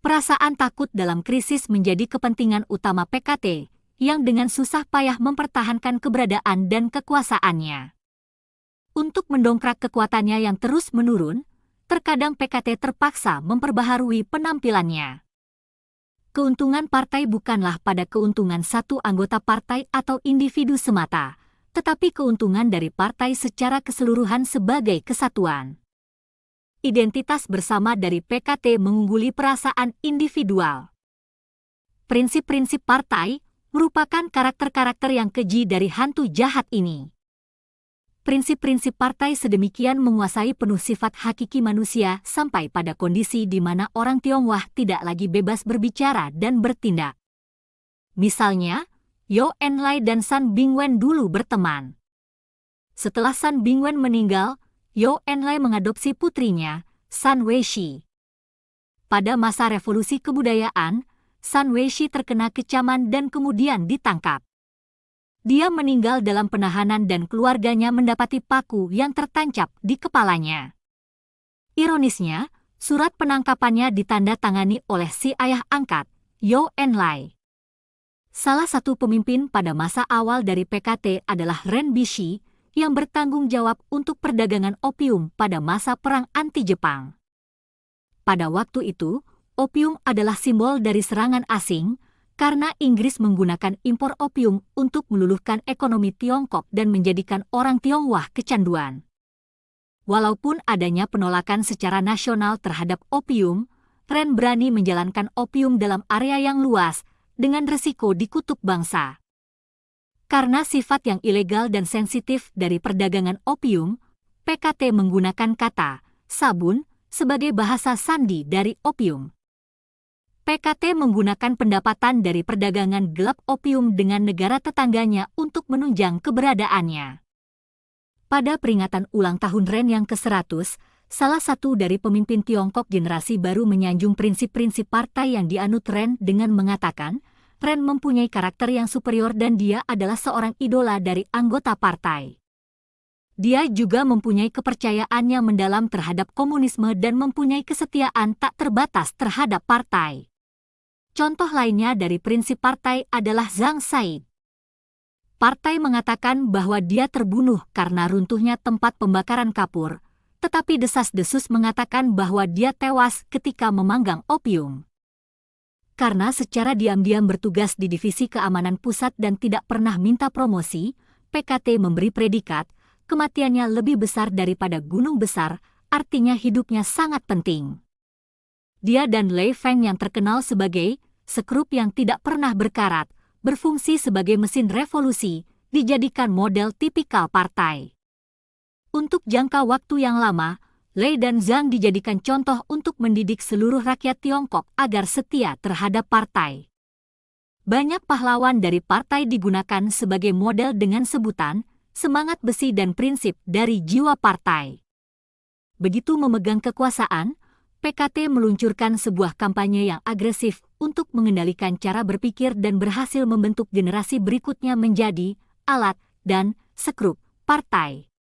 [SPEAKER 1] Perasaan takut dalam krisis menjadi kepentingan utama PKT, yang dengan susah payah mempertahankan keberadaan dan kekuasaannya. Untuk mendongkrak kekuatannya yang terus menurun, terkadang PKT terpaksa memperbaharui penampilannya. Keuntungan partai bukanlah pada keuntungan satu anggota partai atau individu semata, tetapi keuntungan dari partai secara keseluruhan sebagai kesatuan. Identitas bersama dari PKT mengungguli perasaan individual. Prinsip-prinsip partai merupakan karakter-karakter yang keji dari hantu jahat ini. Prinsip-prinsip partai sedemikian menguasai penuh sifat hakiki manusia sampai pada kondisi di mana orang Tionghoa tidak lagi bebas berbicara dan bertindak. Misalnya, Zhou Enlai dan Sun Bingwen dulu berteman. Setelah Sun Bingwen meninggal, Zhou Enlai mengadopsi putrinya, Sun Weishi. Pada masa revolusi kebudayaan, Sun Weishi terkena kecaman dan kemudian ditangkap. Dia meninggal dalam penahanan dan keluarganya mendapati paku yang tertancap di kepalanya. Ironisnya, surat penangkapannya ditandatangani oleh si ayah angkat, Zhou Enlai. Salah satu pemimpin pada masa awal dari PKT adalah Ren Bishi, yang bertanggung jawab untuk perdagangan opium pada masa Perang Anti-Jepang. Pada waktu itu, opium adalah simbol dari serangan asing, karena Inggris menggunakan impor opium untuk meluluhkan ekonomi Tiongkok dan menjadikan orang Tionghoa kecanduan. Walaupun adanya penolakan secara nasional terhadap opium, Ren berani menjalankan opium dalam area yang luas, dengan resiko dikutuk bangsa. Karena sifat yang ilegal dan sensitif dari perdagangan opium, PKT menggunakan kata sabun sebagai bahasa sandi dari opium. PKT menggunakan pendapatan dari perdagangan gelap opium dengan negara tetangganya untuk menunjang keberadaannya. Pada peringatan ulang tahun Ren yang ke-100, salah satu dari pemimpin Tiongkok generasi baru menyanjung prinsip-prinsip partai yang dianut Ren dengan mengatakan, Ren mempunyai karakter yang superior dan dia adalah seorang idola dari anggota partai. Dia juga mempunyai kepercayaan yang mendalam terhadap komunisme dan mempunyai kesetiaan tak terbatas terhadap partai. Contoh lainnya dari prinsip partai adalah Zhang Said. Partai mengatakan bahwa dia terbunuh karena runtuhnya tempat pembakaran kapur, tetapi desas-desus mengatakan bahwa dia tewas ketika memanggang opium. Karena secara diam-diam bertugas di Divisi Keamanan Pusat dan tidak pernah minta promosi, PKT memberi predikat, kematiannya lebih besar daripada gunung besar, artinya hidupnya sangat penting. Dia dan Lei Feng yang terkenal sebagai sekrup yang tidak pernah berkarat, berfungsi sebagai mesin revolusi, dijadikan model tipikal partai. Untuk jangka waktu yang lama, Lei dan Zhang dijadikan contoh untuk mendidik seluruh rakyat Tiongkok agar setia terhadap partai. Banyak pahlawan dari partai digunakan sebagai model dengan sebutan, semangat besi dan prinsip dari jiwa partai. Begitu memegang kekuasaan, PKT meluncurkan sebuah kampanye yang agresif untuk mengendalikan cara berpikir dan berhasil membentuk generasi berikutnya menjadi alat dan sekrup partai.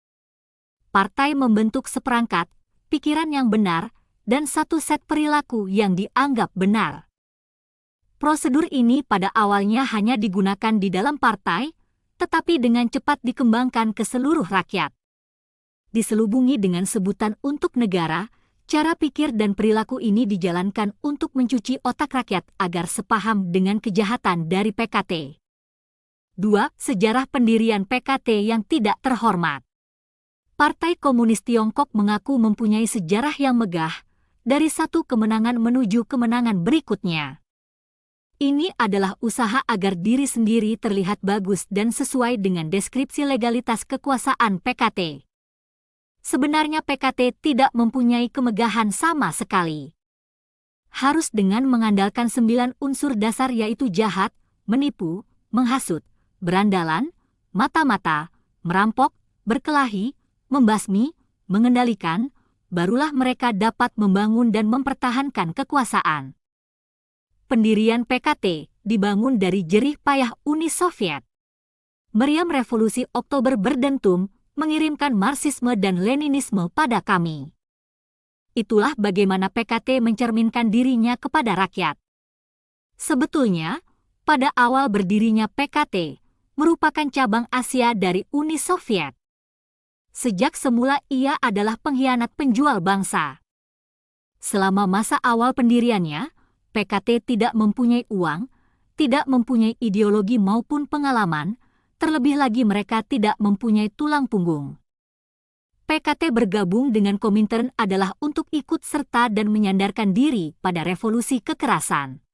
[SPEAKER 1] Partai membentuk seperangkat pikiran yang benar dan satu set perilaku yang dianggap benar. Prosedur ini pada awalnya hanya digunakan di dalam partai, tetapi dengan cepat dikembangkan ke seluruh rakyat. Diselubungi dengan sebutan untuk negara, cara pikir dan perilaku ini dijalankan untuk mencuci otak rakyat agar sepaham dengan kejahatan dari PKT. 2. Sejarah pendirian PKT yang tidak terhormat. Partai Komunis Tiongkok mengaku mempunyai sejarah yang megah, dari satu kemenangan menuju kemenangan berikutnya. Ini adalah usaha agar diri sendiri terlihat bagus dan sesuai dengan deskripsi legalitas kekuasaan PKT. Sebenarnya PKT tidak mempunyai kemegahan sama sekali. Harus dengan mengandalkan 9 unsur dasar yaitu jahat, menipu, menghasut, berandalan, mata-mata, merampok, berkelahi, membasmi, mengendalikan, barulah mereka dapat membangun dan mempertahankan kekuasaan. Pendirian PKT dibangun dari jerih payah Uni Soviet. Meriam Revolusi Oktober berdentum, mengirimkan Marxisme dan Leninisme pada kami. Itulah bagaimana PKT mencerminkan dirinya kepada rakyat. Sebetulnya, pada awal berdirinya PKT, merupakan cabang Asia dari Uni Soviet. Sejak semula ia adalah pengkhianat penjual bangsa. Selama masa awal pendiriannya, PKT tidak mempunyai uang, tidak mempunyai ideologi maupun pengalaman, terlebih lagi mereka tidak mempunyai tulang punggung. PKT bergabung dengan Komintern adalah untuk ikut serta dan menyandarkan diri pada revolusi kekerasan.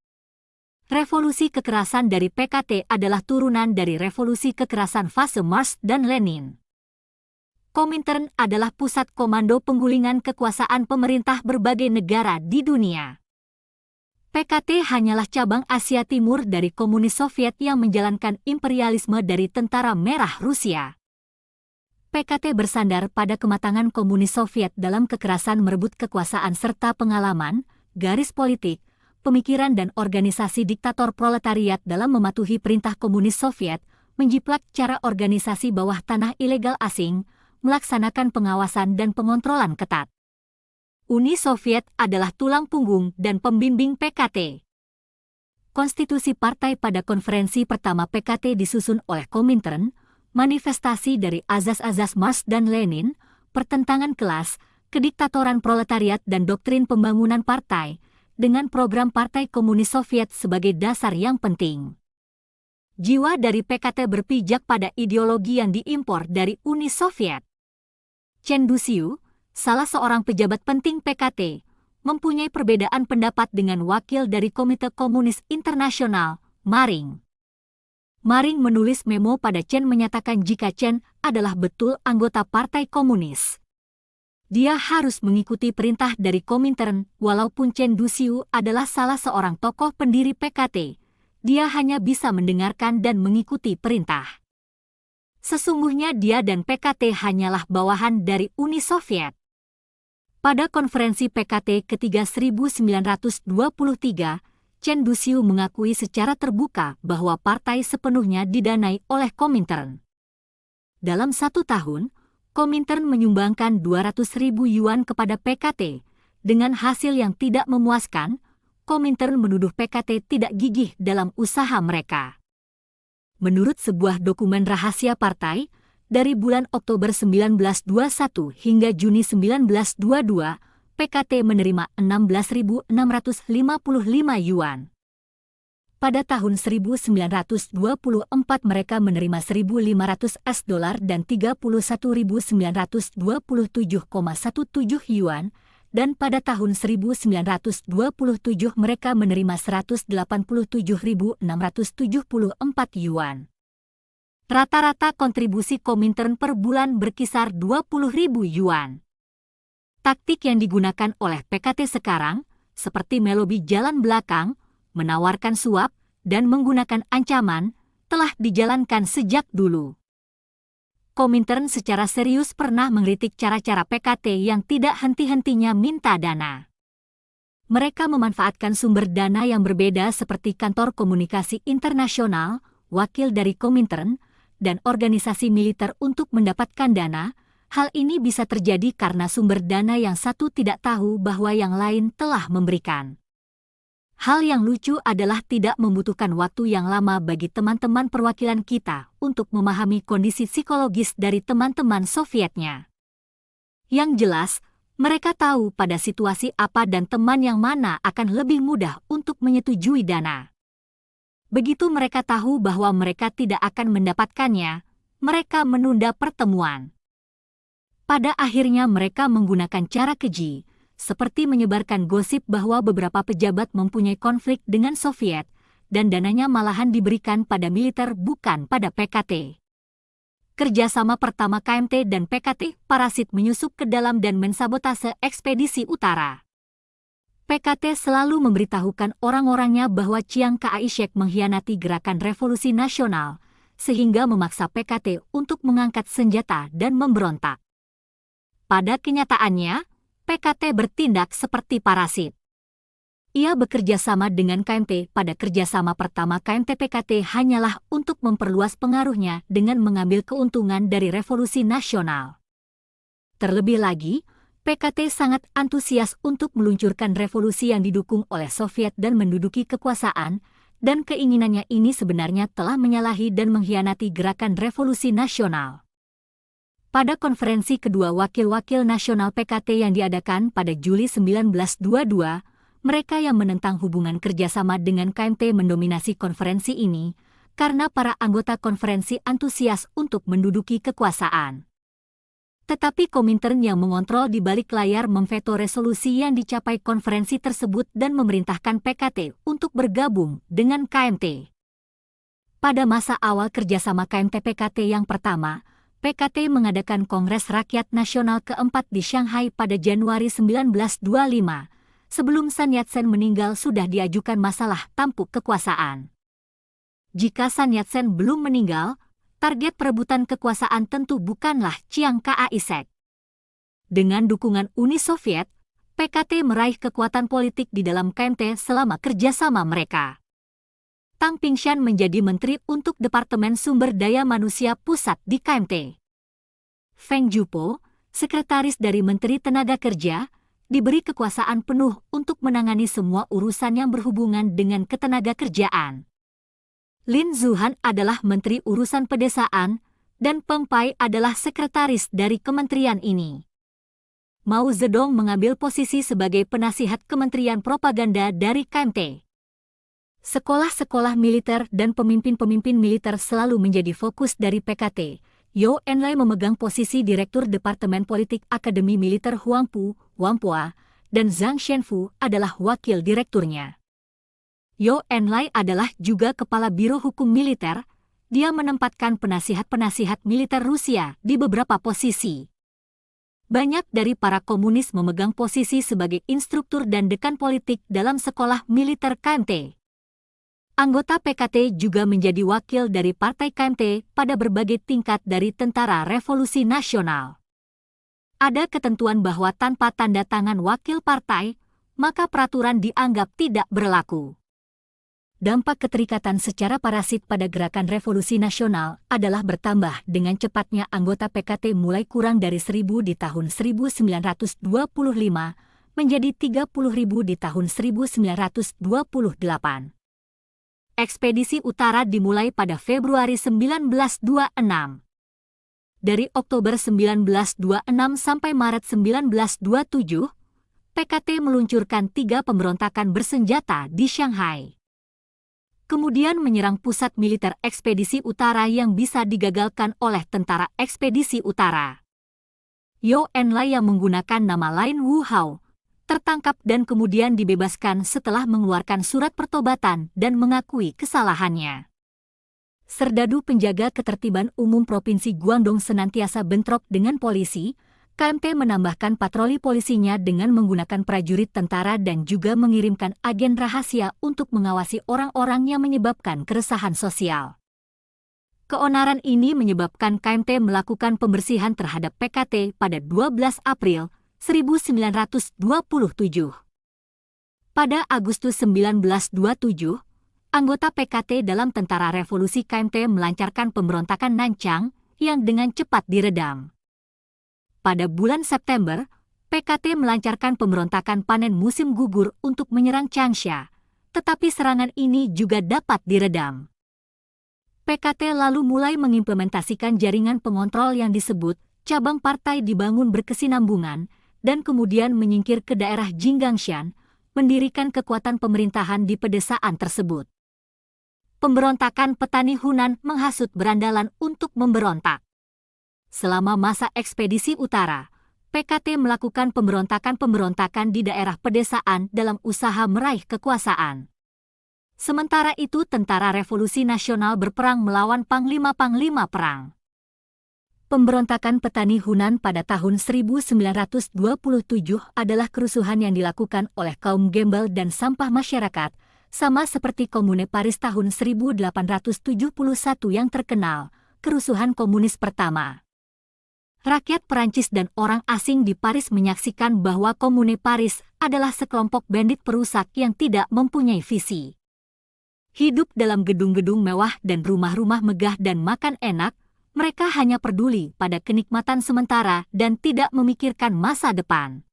[SPEAKER 1] Revolusi kekerasan dari PKT adalah turunan dari revolusi kekerasan fase Marx dan Lenin. Komintern adalah pusat komando penggulingan kekuasaan pemerintah berbagai negara di dunia. PKT hanyalah cabang Asia Timur dari Komunis Soviet yang menjalankan imperialisme dari Tentara Merah Rusia. PKT bersandar pada kematangan Komunis Soviet dalam kekerasan merebut kekuasaan serta pengalaman, garis politik, pemikiran dan organisasi diktator proletariat dalam mematuhi perintah Komunis Soviet, menjiplak cara organisasi bawah tanah ilegal asing, melaksanakan pengawasan dan pengontrolan ketat. Uni Soviet adalah tulang punggung dan pembimbing PKT. Konstitusi partai pada konferensi pertama PKT disusun oleh Komintern, manifestasi dari azas-azas Marx dan Lenin, pertentangan kelas, kediktatoran proletariat dan doktrin pembangunan partai, dengan program Partai Komunis Soviet sebagai dasar yang penting. Jiwa dari PKT berpijak pada ideologi yang diimpor dari Uni Soviet. Chen Duxiu, salah seorang pejabat penting PKT, mempunyai perbedaan pendapat dengan wakil dari Komite Komunis Internasional, Maring. Maring menulis memo pada Chen menyatakan jika Chen adalah betul anggota Partai Komunis. Dia harus mengikuti perintah dari Komintern, walaupun Chen Duxiu adalah salah seorang tokoh pendiri PKT, dia hanya bisa mendengarkan dan mengikuti perintah. Sesungguhnya dia dan PKT hanyalah bawahan dari Uni Soviet. Pada konferensi PKT ketiga 1923, Chen Duxiu mengakui secara terbuka bahwa partai sepenuhnya didanai oleh Komintern. Dalam 1 tahun, Komintern menyumbangkan 200.000 yuan kepada PKT. Dengan hasil yang tidak memuaskan, Komintern menuduh PKT tidak gigih dalam usaha mereka. Menurut sebuah dokumen rahasia partai, dari bulan Oktober 1921 hingga Juni 1922, PKT menerima 16.655 yuan. Pada tahun 1924 mereka menerima 1.500 $, dan 31.927,17 yuan, dan pada tahun 1927 mereka menerima 187.674 yuan. Rata-rata kontribusi Komintern per bulan berkisar 20.000 yuan. Taktik yang digunakan oleh PKT sekarang, seperti melobi jalan belakang, menawarkan suap, dan menggunakan ancaman telah dijalankan sejak dulu. Komintern secara serius pernah mengkritik cara-cara PKT yang tidak henti-hentinya minta dana. Mereka memanfaatkan sumber dana yang berbeda seperti Kantor Komunikasi Internasional, wakil dari Komintern, dan organisasi militer untuk mendapatkan dana. Hal ini bisa terjadi karena sumber dana yang satu tidak tahu bahwa yang lain telah memberikan. Hal yang lucu adalah tidak membutuhkan waktu yang lama bagi teman-teman perwakilan kita untuk memahami kondisi psikologis dari teman-teman Sovietnya. Yang jelas, mereka tahu pada situasi apa dan teman yang mana akan lebih mudah untuk menyetujui dana. Begitu mereka tahu bahwa mereka tidak akan mendapatkannya, mereka menunda pertemuan. Pada akhirnya mereka menggunakan cara keji, seperti menyebarkan gosip bahwa beberapa pejabat mempunyai konflik dengan Soviet, dan dananya malahan diberikan pada militer bukan pada PKT. Kerjasama pertama KMT dan PKT, parasit menyusup ke dalam dan mensabotase ekspedisi utara. PKT selalu memberitahukan orang-orangnya bahwa Chiang Kai-shek mengkhianati gerakan revolusi nasional, sehingga memaksa PKT untuk mengangkat senjata dan memberontak. Pada kenyataannya, PKT bertindak seperti parasit. Ia bekerja sama dengan KMT pada kerjasama pertama KMT-PKT hanyalah untuk memperluas pengaruhnya dengan mengambil keuntungan dari revolusi nasional. Terlebih lagi, PKT sangat antusias untuk meluncurkan revolusi yang didukung oleh Soviet dan menduduki kekuasaan, dan keinginannya ini sebenarnya telah menyalahi dan mengkhianati gerakan revolusi nasional. Pada konferensi kedua wakil-wakil nasional PKT yang diadakan pada Juli 1922, mereka yang menentang hubungan kerjasama dengan KMT mendominasi konferensi ini karena para anggota konferensi antusias untuk menduduki kekuasaan. Tetapi Komintern yang mengontrol di balik layar memveto resolusi yang dicapai konferensi tersebut dan memerintahkan PKT untuk bergabung dengan KMT. Pada masa awal kerjasama KMT-PKT yang pertama, PKT mengadakan Kongres Rakyat Nasional keempat di Shanghai pada Januari 1925. Sebelum Sun Yat-sen meninggal sudah diajukan masalah tampuk kekuasaan. Jika Sun Yat-sen belum meninggal, target perebutan kekuasaan tentu bukanlah Chiang Kai-shek. Dengan dukungan Uni Soviet, PKT meraih kekuatan politik di dalam KMT selama kerjasama mereka. Tang Pingshan menjadi menteri untuk Departemen Sumber Daya Manusia Pusat di KMT. Feng Jupo, sekretaris dari Menteri Tenaga Kerja, diberi kekuasaan penuh untuk menangani semua urusan yang berhubungan dengan ketenaga kerjaan. Lin Zuhan adalah Menteri Urusan Pedesaan, dan Peng Pai adalah sekretaris dari kementerian ini. Mao Zedong mengambil posisi sebagai penasihat Kementerian Propaganda dari KMT. Sekolah-sekolah militer dan pemimpin-pemimpin militer selalu menjadi fokus dari PKT. Zhou Enlai memegang posisi Direktur Departemen Politik Akademi Militer Huangpu, Whampoa, dan Zhang Shenfu adalah wakil direkturnya. Zhou Enlai adalah juga Kepala Biro Hukum Militer. Dia menempatkan penasihat-penasihat militer Rusia di beberapa posisi. Banyak dari para komunis memegang posisi sebagai instruktur dan dekan politik dalam sekolah militer KMT. Anggota PKT juga menjadi wakil dari Partai KMT pada berbagai tingkat dari Tentara Revolusi Nasional. Ada ketentuan bahwa tanpa tanda tangan wakil partai, maka peraturan dianggap tidak berlaku. Dampak keterikatan secara parasit pada gerakan revolusi nasional adalah bertambah dengan cepatnya anggota PKT mulai kurang dari 1.000 di tahun 1925 menjadi 30.000 di tahun 1928. Ekspedisi Utara dimulai pada Februari 1926. Dari Oktober 1926 sampai Maret 1927, PKT meluncurkan 3 pemberontakan bersenjata di Shanghai. Kemudian menyerang pusat militer Ekspedisi Utara yang bisa digagalkan oleh Tentara Ekspedisi Utara. Zhou Enlai yang menggunakan nama lain Wu Hao tertangkap dan kemudian dibebaskan setelah mengeluarkan surat pertobatan dan mengakui kesalahannya. Serdadu penjaga ketertiban umum Provinsi Guangdong senantiasa bentrok dengan polisi KMT menambahkan patroli polisinya dengan menggunakan prajurit tentara dan juga mengirimkan agen rahasia untuk mengawasi orang-orang yang menyebabkan keresahan sosial. Keonaran ini menyebabkan KMT melakukan pembersihan terhadap PKT pada 12 April 1927. Pada Agustus 1927, anggota PKT dalam Tentara Revolusi KMT melancarkan pemberontakan Nancang yang dengan cepat diredam. Pada bulan September, PKT melancarkan pemberontakan panen musim gugur untuk menyerang Changsha, tetapi serangan ini juga dapat diredam. PKT lalu mulai mengimplementasikan jaringan pengontrol yang disebut cabang partai dibangun berkesinambungan dan kemudian menyingkir ke daerah Jinggangshan, mendirikan kekuatan pemerintahan di pedesaan tersebut. Pemberontakan petani Hunan menghasut berandalan untuk memberontak. Selama masa ekspedisi utara, PKT melakukan pemberontakan-pemberontakan di daerah pedesaan dalam usaha meraih kekuasaan. Sementara itu Tentara Revolusi Nasional berperang melawan panglima-panglima perang. Pemberontakan petani Hunan pada tahun 1927 adalah kerusuhan yang dilakukan oleh kaum gembel dan sampah masyarakat, sama seperti Komune Paris tahun 1871 yang terkenal, kerusuhan komunis pertama. Rakyat Perancis dan orang asing di Paris menyaksikan bahwa Komune Paris adalah sekelompok bandit perusak yang tidak mempunyai visi. Hidup dalam gedung-gedung mewah dan rumah-rumah megah dan makan enak, mereka hanya peduli pada kenikmatan sementara dan tidak memikirkan masa depan.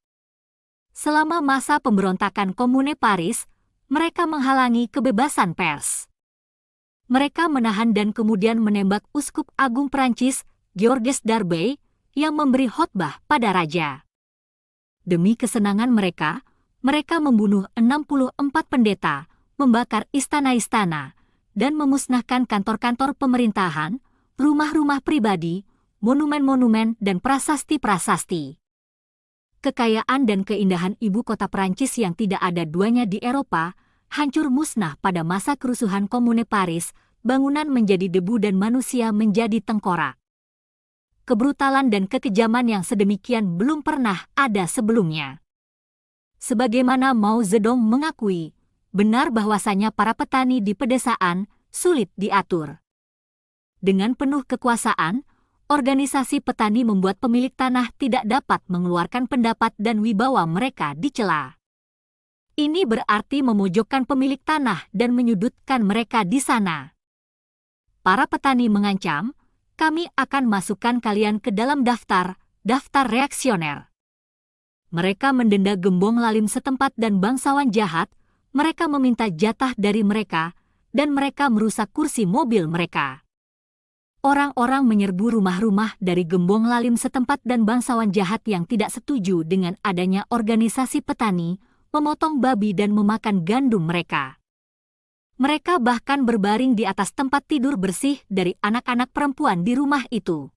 [SPEAKER 1] Selama masa pemberontakan Komune Paris, mereka menghalangi kebebasan pers. Mereka menahan dan kemudian menembak Uskup Agung Perancis, Georges Darbey, yang memberi khotbah pada raja. Demi kesenangan mereka membunuh 64 pendeta, membakar istana-istana, dan memusnahkan kantor-kantor pemerintahan, rumah-rumah pribadi, monumen-monumen, dan prasasti-prasasti. Kekayaan dan keindahan ibu kota Perancis yang tidak ada duanya di Eropa hancur musnah pada masa kerusuhan Komune Paris, bangunan menjadi debu dan manusia menjadi tengkorak. Kebrutalan dan kekejaman yang sedemikian belum pernah ada sebelumnya. Sebagaimana Mao Zedong mengakui, benar bahwasanya para petani di pedesaan sulit diatur. Dengan penuh kekuasaan, organisasi petani membuat pemilik tanah tidak dapat mengeluarkan pendapat dan wibawa mereka dicela. Ini berarti memojokkan pemilik tanah dan menyudutkan mereka di sana. Para petani mengancam, kami akan masukkan kalian ke dalam daftar reaksioner. Mereka mendenda gembong lalim setempat dan bangsawan jahat, mereka meminta jatah dari mereka, dan mereka merusak kursi mobil mereka. Orang-orang menyerbu rumah-rumah dari gembong lalim setempat dan bangsawan jahat yang tidak setuju dengan adanya organisasi petani, memotong babi dan memakan gandum mereka. Mereka bahkan berbaring di atas tempat tidur bersih dari anak-anak perempuan di rumah itu.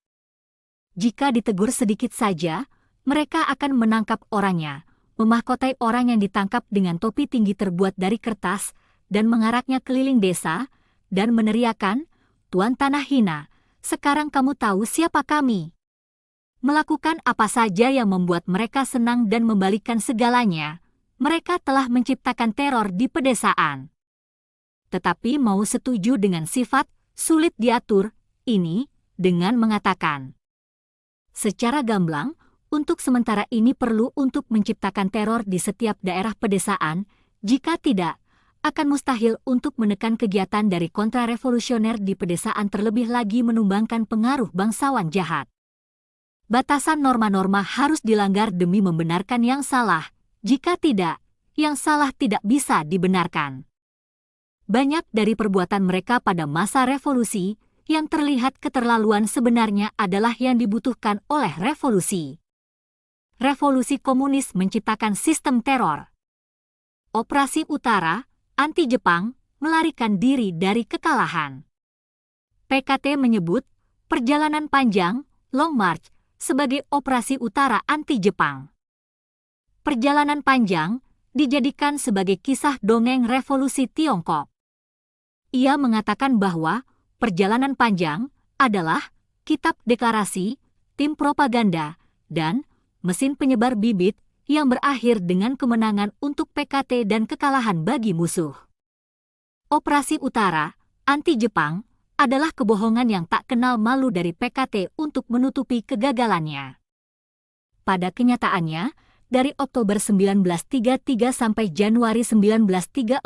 [SPEAKER 1] Jika ditegur sedikit saja, mereka akan menangkap orangnya, memahkotai orang yang ditangkap dengan topi tinggi terbuat dari kertas, dan mengaraknya keliling desa, dan meneriakan, "Tuan Tanah Hina, sekarang kamu tahu siapa kami." Melakukan apa saja yang membuat mereka senang dan membalikkan segalanya, mereka telah menciptakan teror di pedesaan. Tetapi Mao setuju dengan sifat sulit diatur ini dengan mengatakan, secara gamblang, untuk sementara ini perlu untuk menciptakan teror di setiap daerah pedesaan, jika tidak, akan mustahil untuk menekan kegiatan dari kontrarevolusioner di pedesaan terlebih lagi menumbangkan pengaruh bangsawan jahat. Batasan norma-norma harus dilanggar demi membenarkan yang salah, jika tidak, yang salah tidak bisa dibenarkan. Banyak dari perbuatan mereka pada masa revolusi, yang terlihat keterlaluan sebenarnya adalah yang dibutuhkan oleh revolusi. Revolusi komunis menciptakan sistem teror. Operasi Utara, anti-Jepang, melarikan diri dari kekalahan. PKT menyebut perjalanan panjang, Long March, sebagai operasi utara anti-Jepang. Perjalanan panjang dijadikan sebagai kisah dongeng revolusi Tiongkok. Ia mengatakan bahwa perjalanan panjang adalah kitab deklarasi, tim propaganda, dan mesin penyebar bibit, yang berakhir dengan kemenangan untuk PKT dan kekalahan bagi musuh. Operasi Utara, anti-Jepang, adalah kebohongan yang tak kenal malu dari PKT untuk menutupi kegagalannya. Pada kenyataannya, dari Oktober 1933 sampai Januari 1934,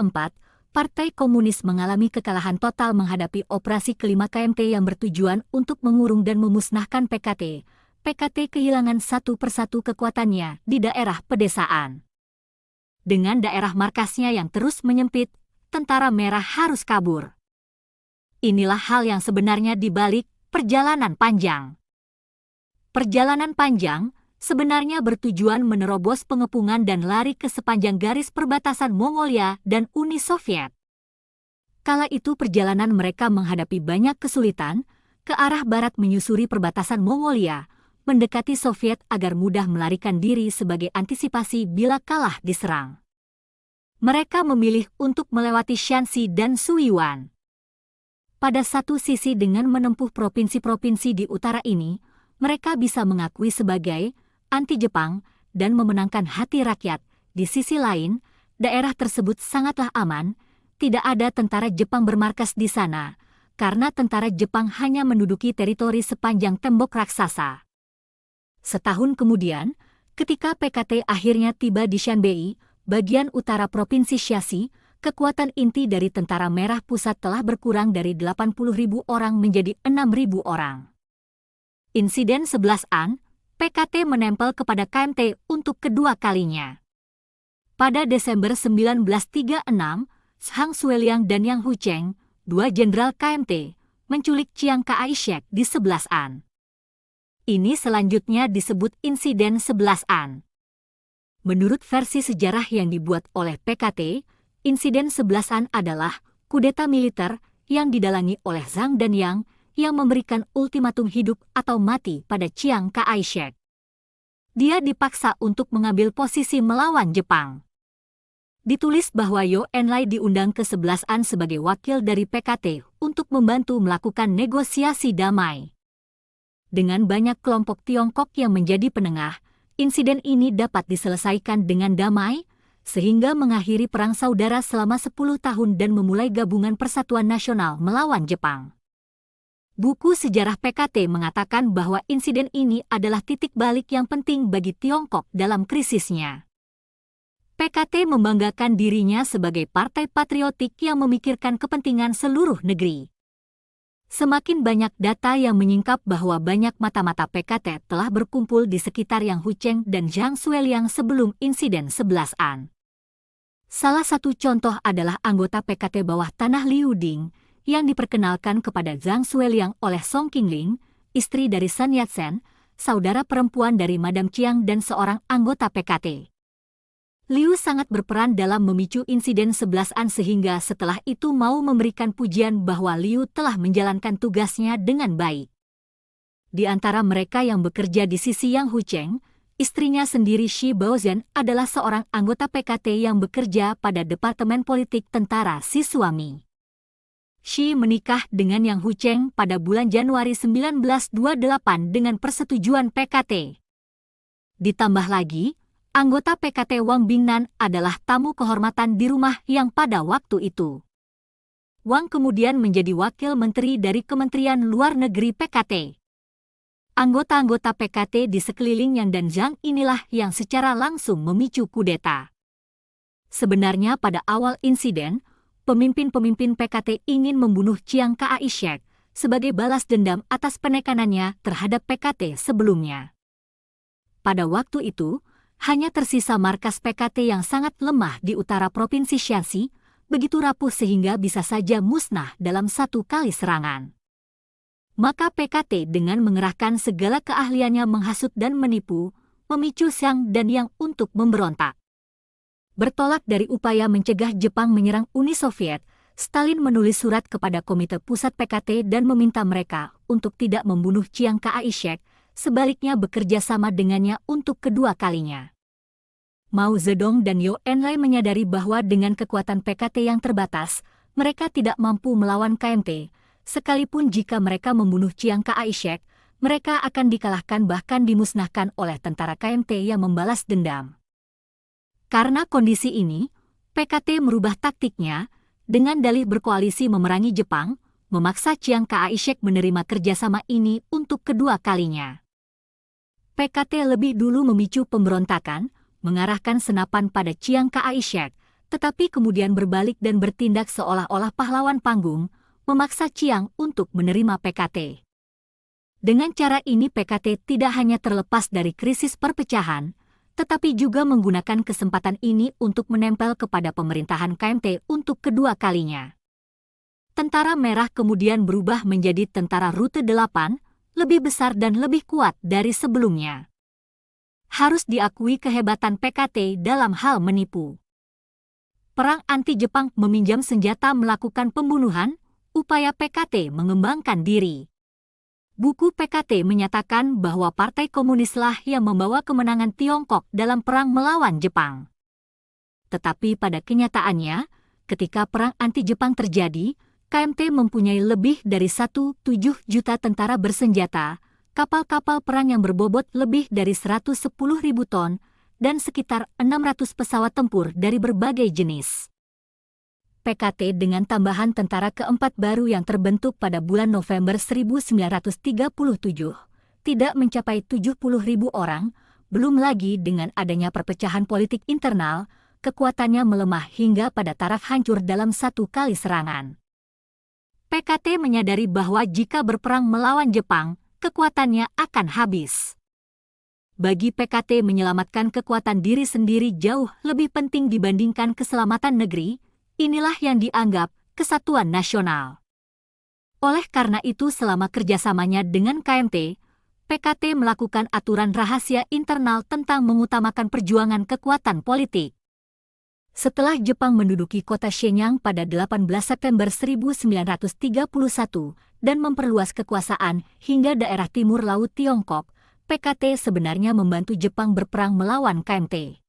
[SPEAKER 1] Partai Komunis mengalami kekalahan total menghadapi operasi kelima KMT yang bertujuan untuk mengurung dan memusnahkan PKT. PKT kehilangan satu persatu kekuatannya di daerah pedesaan. Dengan daerah markasnya yang terus menyempit, tentara merah harus kabur. Inilah hal yang sebenarnya di balik perjalanan panjang. Perjalanan panjang sebenarnya bertujuan menerobos pengepungan dan lari ke sepanjang garis perbatasan Mongolia dan Uni Soviet. Kala itu perjalanan mereka menghadapi banyak kesulitan, ke arah barat menyusuri perbatasan Mongolia, mendekati Soviet agar mudah melarikan diri sebagai antisipasi bila kalah diserang. Mereka memilih untuk melewati Shanxi dan Suiyuan. Pada satu sisi dengan menempuh provinsi-provinsi di utara ini, mereka bisa mengakui sebagai anti-Jepang dan memenangkan hati rakyat. Di sisi lain, daerah tersebut sangatlah aman, tidak ada tentara Jepang bermarkas di sana, karena tentara Jepang hanya menduduki teritori sepanjang tembok raksasa. Setahun kemudian, ketika PKT akhirnya tiba di Shanbei, bagian utara Provinsi Shaanxi, kekuatan inti dari tentara merah pusat telah berkurang dari 80.000 orang menjadi 6.000 orang. Insiden 11-an, PKT menempel kepada KMT untuk kedua kalinya. Pada Desember 1936, Zhang Zueliang dan Yang Hucheng, dua jenderal KMT, menculik Chiang Kai-shek di 11-an. Ini selanjutnya disebut insiden 11-an. Menurut versi sejarah yang dibuat oleh PKT, insiden 11-an adalah kudeta militer yang didalangi oleh Zhang dan Yang yang memberikan ultimatum hidup atau mati pada Chiang Kai-shek. Dia dipaksa untuk mengambil posisi melawan Jepang. Ditulis bahwa Zhou Enlai diundang ke 11-an sebagai wakil dari PKT untuk membantu melakukan negosiasi damai. Dengan banyak kelompok Tiongkok yang menjadi penengah, insiden ini dapat diselesaikan dengan damai, sehingga mengakhiri perang saudara selama 10 tahun dan memulai gabungan Persatuan Nasional melawan Jepang. Buku sejarah PKT mengatakan bahwa insiden ini adalah titik balik yang penting bagi Tiongkok dalam krisisnya. PKT membanggakan dirinya sebagai partai patriotik yang memikirkan kepentingan seluruh negeri. Semakin banyak data yang menyingkap bahwa banyak mata-mata PKT telah berkumpul di sekitar Yang Hucheng dan Zhang Zueliang sebelum insiden 11-an. Salah satu contoh adalah anggota PKT bawah tanah Liu Ding, yang diperkenalkan kepada Zhang Zueliang oleh Song Qingling, istri dari Sun Yat-sen, saudara perempuan dari Madam Chiang dan seorang anggota PKT. Liu sangat berperan dalam memicu insiden 11-an sehingga setelah itu mau memberikan pujian bahwa Liu telah menjalankan tugasnya dengan baik. Di antara mereka yang bekerja di sisi Yang Hucheng, istrinya sendiri Shi Baozhen adalah seorang anggota PKT yang bekerja pada Departemen Politik Tentara si suami. Shi menikah dengan Yang Hucheng pada bulan Januari 1928 dengan persetujuan PKT. Ditambah lagi, anggota PKT Wang Bingnan adalah tamu kehormatan di rumah Yang pada waktu itu. Wang kemudian menjadi wakil menteri dari Kementerian Luar Negeri PKT. Anggota-anggota PKT di sekeliling Yang dan Zhang inilah yang secara langsung memicu kudeta. Sebenarnya pada awal insiden, pemimpin-pemimpin PKT ingin membunuh Chiang Kai-shek sebagai balas dendam atas penekanannya terhadap PKT sebelumnya. Pada waktu itu, hanya tersisa markas PKT yang sangat lemah di utara Provinsi Shaanxi, begitu rapuh sehingga bisa saja musnah dalam satu kali serangan. Maka PKT dengan mengerahkan segala keahliannya menghasut dan menipu, memicu Zhang dan Yang untuk memberontak. Bertolak dari upaya mencegah Jepang menyerang Uni Soviet, Stalin menulis surat kepada Komite Pusat PKT dan meminta mereka untuk tidak membunuh Chiang Kai-shek, sebaliknya bekerja sama dengannya untuk kedua kalinya. Mao Zedong dan Zhou Enlai menyadari bahwa dengan kekuatan PKT yang terbatas, mereka tidak mampu melawan KMT, sekalipun jika mereka membunuh Chiang Kai-shek, mereka akan dikalahkan bahkan dimusnahkan oleh tentara KMT yang membalas dendam. Karena kondisi ini, PKT merubah taktiknya dengan dalih berkoalisi memerangi Jepang, memaksa Chiang Kai-shek menerima kerjasama ini untuk kedua kalinya. PKT lebih dulu memicu pemberontakan, mengarahkan senapan pada Chiang Kai-shek, tetapi kemudian berbalik dan bertindak seolah-olah pahlawan panggung, memaksa Chiang untuk menerima PKT. Dengan cara ini PKT tidak hanya terlepas dari krisis perpecahan, tetapi juga menggunakan kesempatan ini untuk menempel kepada pemerintahan KMT untuk kedua kalinya. Tentara Merah kemudian berubah menjadi Tentara Rute 8, lebih besar dan lebih kuat dari sebelumnya. Harus diakui kehebatan PKT dalam hal menipu. Perang anti-Jepang meminjam senjata melakukan pembunuhan, upaya PKT mengembangkan diri. Buku PKT menyatakan bahwa Partai Komunislah yang membawa kemenangan Tiongkok dalam perang melawan Jepang. Tetapi pada kenyataannya, ketika perang anti-Jepang terjadi, KMT mempunyai lebih dari 1,7 juta tentara bersenjata, kapal-kapal perang yang berbobot lebih dari 110.000 ton, dan sekitar 600 pesawat tempur dari berbagai jenis. PKT dengan tambahan tentara keempat baru yang terbentuk pada bulan November 1937 tidak mencapai 70.000 orang, belum lagi dengan adanya perpecahan politik internal, kekuatannya melemah hingga pada taraf hancur dalam satu kali serangan. PKT menyadari bahwa jika berperang melawan Jepang, kekuatannya akan habis. Bagi PKT menyelamatkan kekuatan diri sendiri jauh lebih penting dibandingkan keselamatan negeri, inilah yang dianggap kesatuan nasional. Oleh karena itu selama kerjasamanya dengan KMT, PKT melakukan aturan rahasia internal tentang mengutamakan perjuangan kekuatan politik. Setelah Jepang menduduki kota Shenyang pada 18 September 1931 dan memperluas kekuasaan hingga daerah timur laut Tiongkok, PKT sebenarnya membantu Jepang berperang melawan KMT.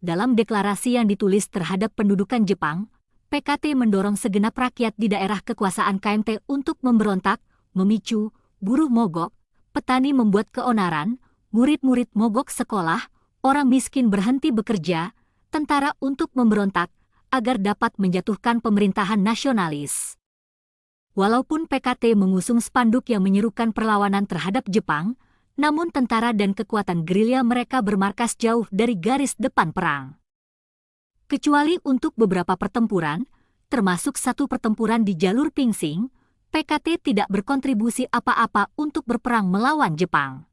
[SPEAKER 1] Dalam deklarasi yang ditulis terhadap pendudukan Jepang, PKT mendorong segenap rakyat di daerah kekuasaan KMT untuk memberontak, memicu, buruh mogok, petani membuat keonaran, murid-murid mogok sekolah, orang miskin berhenti bekerja, tentara untuk memberontak, agar dapat menjatuhkan pemerintahan nasionalis. Walaupun PKT mengusung spanduk yang menyerukan perlawanan terhadap Jepang, namun tentara dan kekuatan gerilya mereka bermarkas jauh dari garis depan perang. Kecuali untuk beberapa pertempuran, termasuk satu pertempuran di jalur Pingsing, PKT tidak berkontribusi apa-apa untuk berperang melawan Jepang.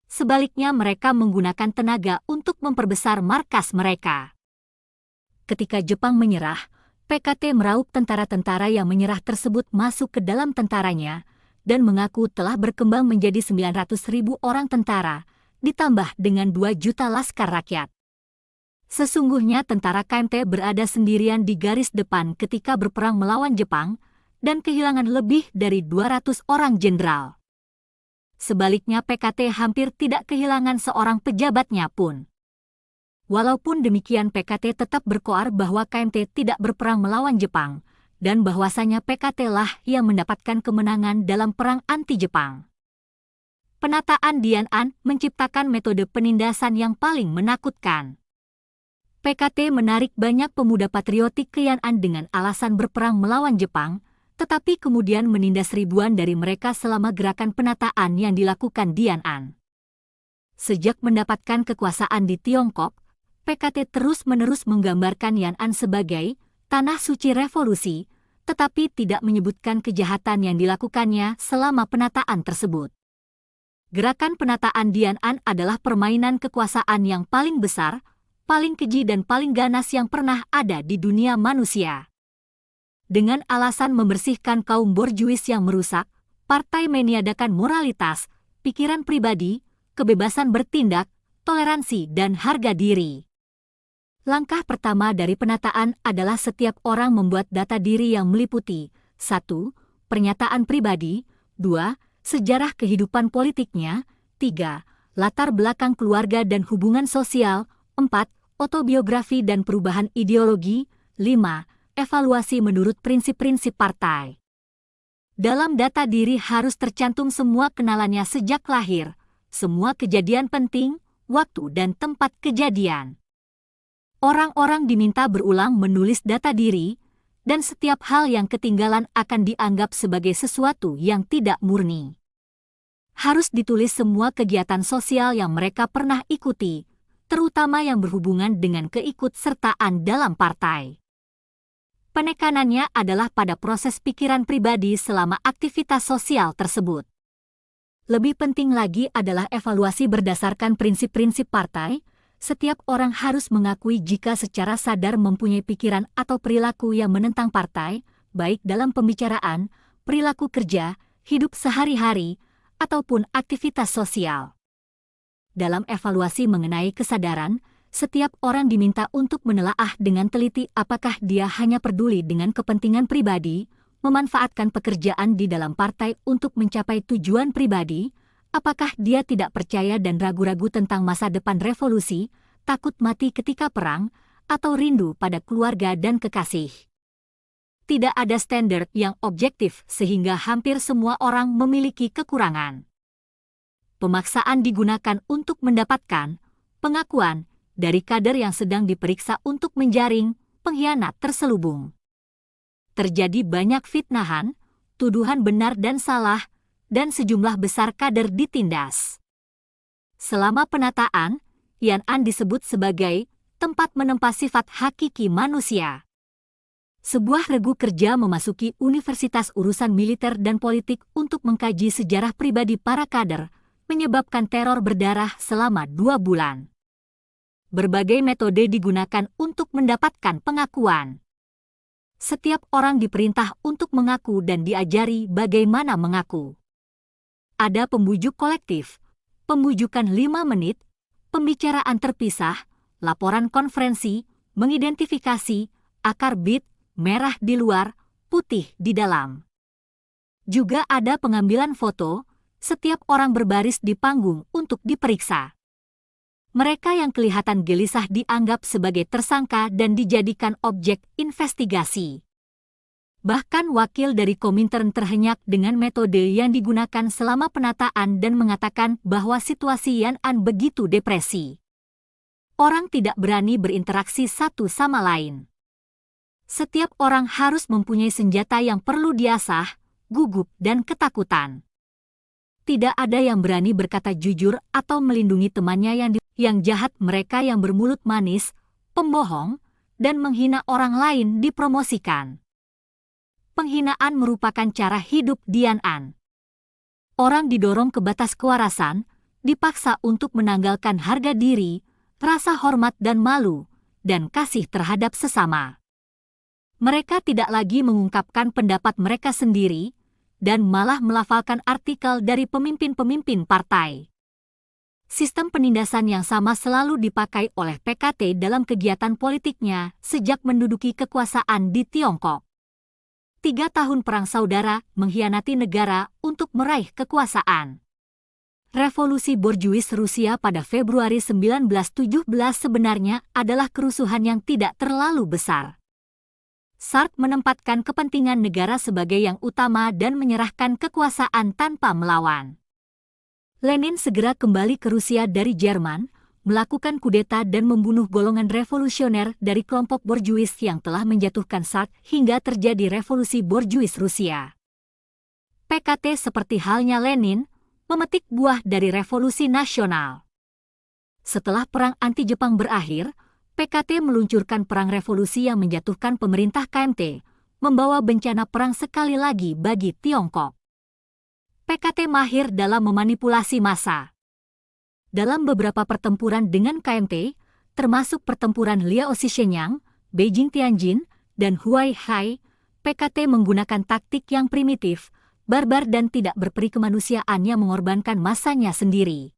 [SPEAKER 1] Sebaliknya mereka menggunakan tenaga untuk memperbesar markas mereka. Ketika Jepang menyerah, PKT meraup tentara-tentara yang menyerah tersebut masuk ke dalam tentaranya, dan mengaku telah berkembang menjadi 900.000 orang tentara, ditambah dengan 2 juta laskar rakyat. Sesungguhnya tentara KMT berada sendirian di garis depan ketika berperang melawan Jepang, dan kehilangan lebih dari 200 orang jenderal. Sebaliknya PKT hampir tidak kehilangan seorang pejabatnya pun. Walaupun demikian PKT tetap berkoar bahwa KMT tidak berperang melawan Jepang, dan bahwasanya PKT lah yang mendapatkan kemenangan dalam perang anti-Jepang. Penataan Dian An menciptakan metode penindasan yang paling menakutkan. PKT menarik banyak pemuda patriotik ke Yan'an dengan alasan berperang melawan Jepang, tetapi kemudian menindas ribuan dari mereka selama gerakan penataan yang dilakukan Dian An. Sejak mendapatkan kekuasaan di Tiongkok, PKT terus-menerus menggambarkan Yan'an sebagai tanah suci revolusi, tetapi tidak menyebutkan kejahatan yang dilakukannya selama penataan tersebut. Gerakan penataan Dian An adalah permainan kekuasaan yang paling besar, paling keji dan paling ganas yang pernah ada di dunia manusia. Dengan alasan membersihkan kaum borjuis yang merusak, partai meniadakan moralitas, pikiran pribadi, kebebasan bertindak, toleransi dan harga diri. Langkah pertama dari penataan adalah setiap orang membuat data diri yang meliputi 1. Pernyataan pribadi, 2. Sejarah kehidupan politiknya, 3. Latar belakang keluarga dan hubungan sosial, 4. Autobiografi dan perubahan ideologi, 5. Evaluasi menurut prinsip-prinsip partai. Dalam data diri harus tercantum semua kenalannya sejak lahir, semua kejadian penting, waktu dan tempat kejadian. Orang-orang diminta berulang menulis data diri, dan setiap hal yang ketinggalan akan dianggap sebagai sesuatu yang tidak murni. Harus ditulis semua kegiatan sosial yang mereka pernah ikuti, terutama yang berhubungan dengan keikutsertaan dalam partai. Penekanannya adalah pada proses pikiran pribadi selama aktivitas sosial tersebut. Lebih penting lagi adalah evaluasi berdasarkan prinsip-prinsip partai. Setiap orang harus mengakui jika secara sadar mempunyai pikiran atau perilaku yang menentang partai, baik dalam pembicaraan, perilaku kerja, hidup sehari-hari, ataupun aktivitas sosial. Dalam evaluasi mengenai kesadaran, setiap orang diminta untuk menelaah dengan teliti apakah dia hanya peduli dengan kepentingan pribadi, memanfaatkan pekerjaan di dalam partai untuk mencapai tujuan pribadi, apakah dia tidak percaya dan ragu-ragu tentang masa depan revolusi, takut mati ketika perang, atau rindu pada keluarga dan kekasih. Tidak ada standar yang objektif sehingga hampir semua orang memiliki kekurangan. Pemaksaan digunakan untuk mendapatkan pengakuan dari kader yang sedang diperiksa untuk menjaring pengkhianat terselubung. Terjadi banyak fitnahan, tuduhan benar dan salah, dan sejumlah besar kader ditindas. Selama penataan, Yan An disebut sebagai tempat menempa sifat hakiki manusia. Sebuah regu kerja memasuki Universitas Urusan Militer dan Politik untuk mengkaji sejarah pribadi para kader, menyebabkan teror berdarah selama 2 bulan. Berbagai metode digunakan untuk mendapatkan pengakuan. Setiap orang diperintah untuk mengaku dan diajari bagaimana mengaku. Ada pembujuk kolektif, pembujukan 5 menit, pembicaraan terpisah, laporan konferensi, mengidentifikasi, akar bit, merah di luar, putih di dalam. Juga ada pengambilan foto, setiap orang berbaris di panggung untuk diperiksa. Mereka yang kelihatan gelisah dianggap sebagai tersangka dan dijadikan objek investigasi. Bahkan wakil dari Komintern terhenyak dengan metode yang digunakan selama penataan dan mengatakan bahwa situasi Yan An begitu depresi. Orang tidak berani berinteraksi satu sama lain. Setiap orang harus mempunyai senjata yang perlu diasah, gugup dan ketakutan. Tidak ada yang berani berkata jujur atau melindungi temannya yang jahat. Mereka yang bermulut manis, pembohong, dan menghina orang lain dipromosikan. Penghinaan merupakan cara hidup di Yan An. Orang didorong ke batas kewarasan, dipaksa untuk menanggalkan harga diri, rasa hormat dan malu, dan kasih terhadap sesama. Mereka tidak lagi mengungkapkan pendapat mereka sendiri, dan malah melafalkan artikel dari pemimpin-pemimpin partai. Sistem penindasan yang sama selalu dipakai oleh PKT dalam kegiatan politiknya sejak menduduki kekuasaan di Tiongkok. 3 tahun perang saudara mengkhianati negara untuk meraih kekuasaan. Revolusi Borjuis Rusia pada Februari 1917 sebenarnya adalah kerusuhan yang tidak terlalu besar. Sark menempatkan kepentingan negara sebagai yang utama dan menyerahkan kekuasaan tanpa melawan. Lenin segera kembali ke Rusia dari Jerman, melakukan kudeta dan membunuh golongan revolusioner dari kelompok Borjuis yang telah menjatuhkan Sark hingga terjadi revolusi Borjuis Rusia. PKT seperti halnya Lenin, memetik buah dari revolusi nasional. Setelah perang anti-Jepang berakhir, PKT meluncurkan perang revolusi yang menjatuhkan pemerintah KMT, membawa bencana perang sekali lagi bagi Tiongkok. PKT mahir dalam memanipulasi massa. Dalam beberapa pertempuran dengan KMT, termasuk pertempuran Liaosi Shenyang, Beijing Tianjin, dan Huai Hai, PKT menggunakan taktik yang primitif, barbar dan tidak berperi kemanusiaan yang mengorbankan massanya sendiri.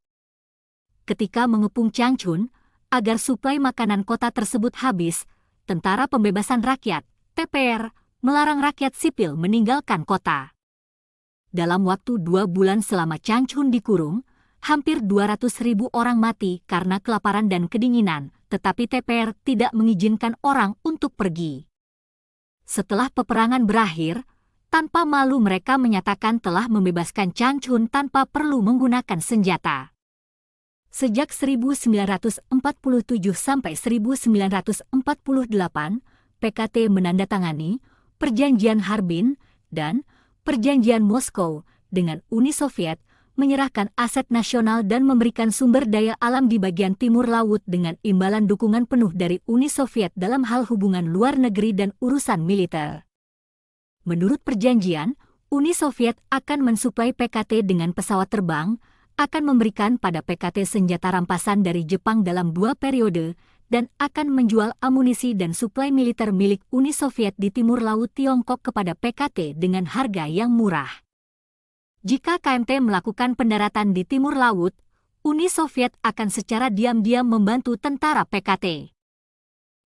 [SPEAKER 1] Ketika mengepung Changchun, agar suplai makanan kota tersebut habis, Tentara Pembebasan Rakyat, TPR, melarang rakyat sipil meninggalkan kota. Dalam waktu 2 bulan selama Changchun dikurung, hampir 200.000 orang mati karena kelaparan dan kedinginan, tetapi TPR tidak mengizinkan orang untuk pergi. Setelah peperangan berakhir, Tanpa malu mereka menyatakan telah membebaskan Chang Chun tanpa perlu menggunakan senjata. Sejak 1947 sampai 1948, PKT menandatangani Perjanjian Harbin dan Perjanjian Moskow dengan Uni Soviet, menyerahkan aset nasional dan memberikan sumber daya alam di bagian timur laut dengan imbalan dukungan penuh dari Uni Soviet dalam hal hubungan luar negeri dan urusan militer. Menurut perjanjian, Uni Soviet akan mensuplai PKT dengan pesawat terbang, akan memberikan pada PKT senjata rampasan dari Jepang dalam 2 periode, dan akan menjual amunisi dan suplai militer milik Uni Soviet di Timur Laut Tiongkok kepada PKT dengan harga yang murah. Jika KMT melakukan pendaratan di Timur Laut, Uni Soviet akan secara diam-diam membantu tentara PKT.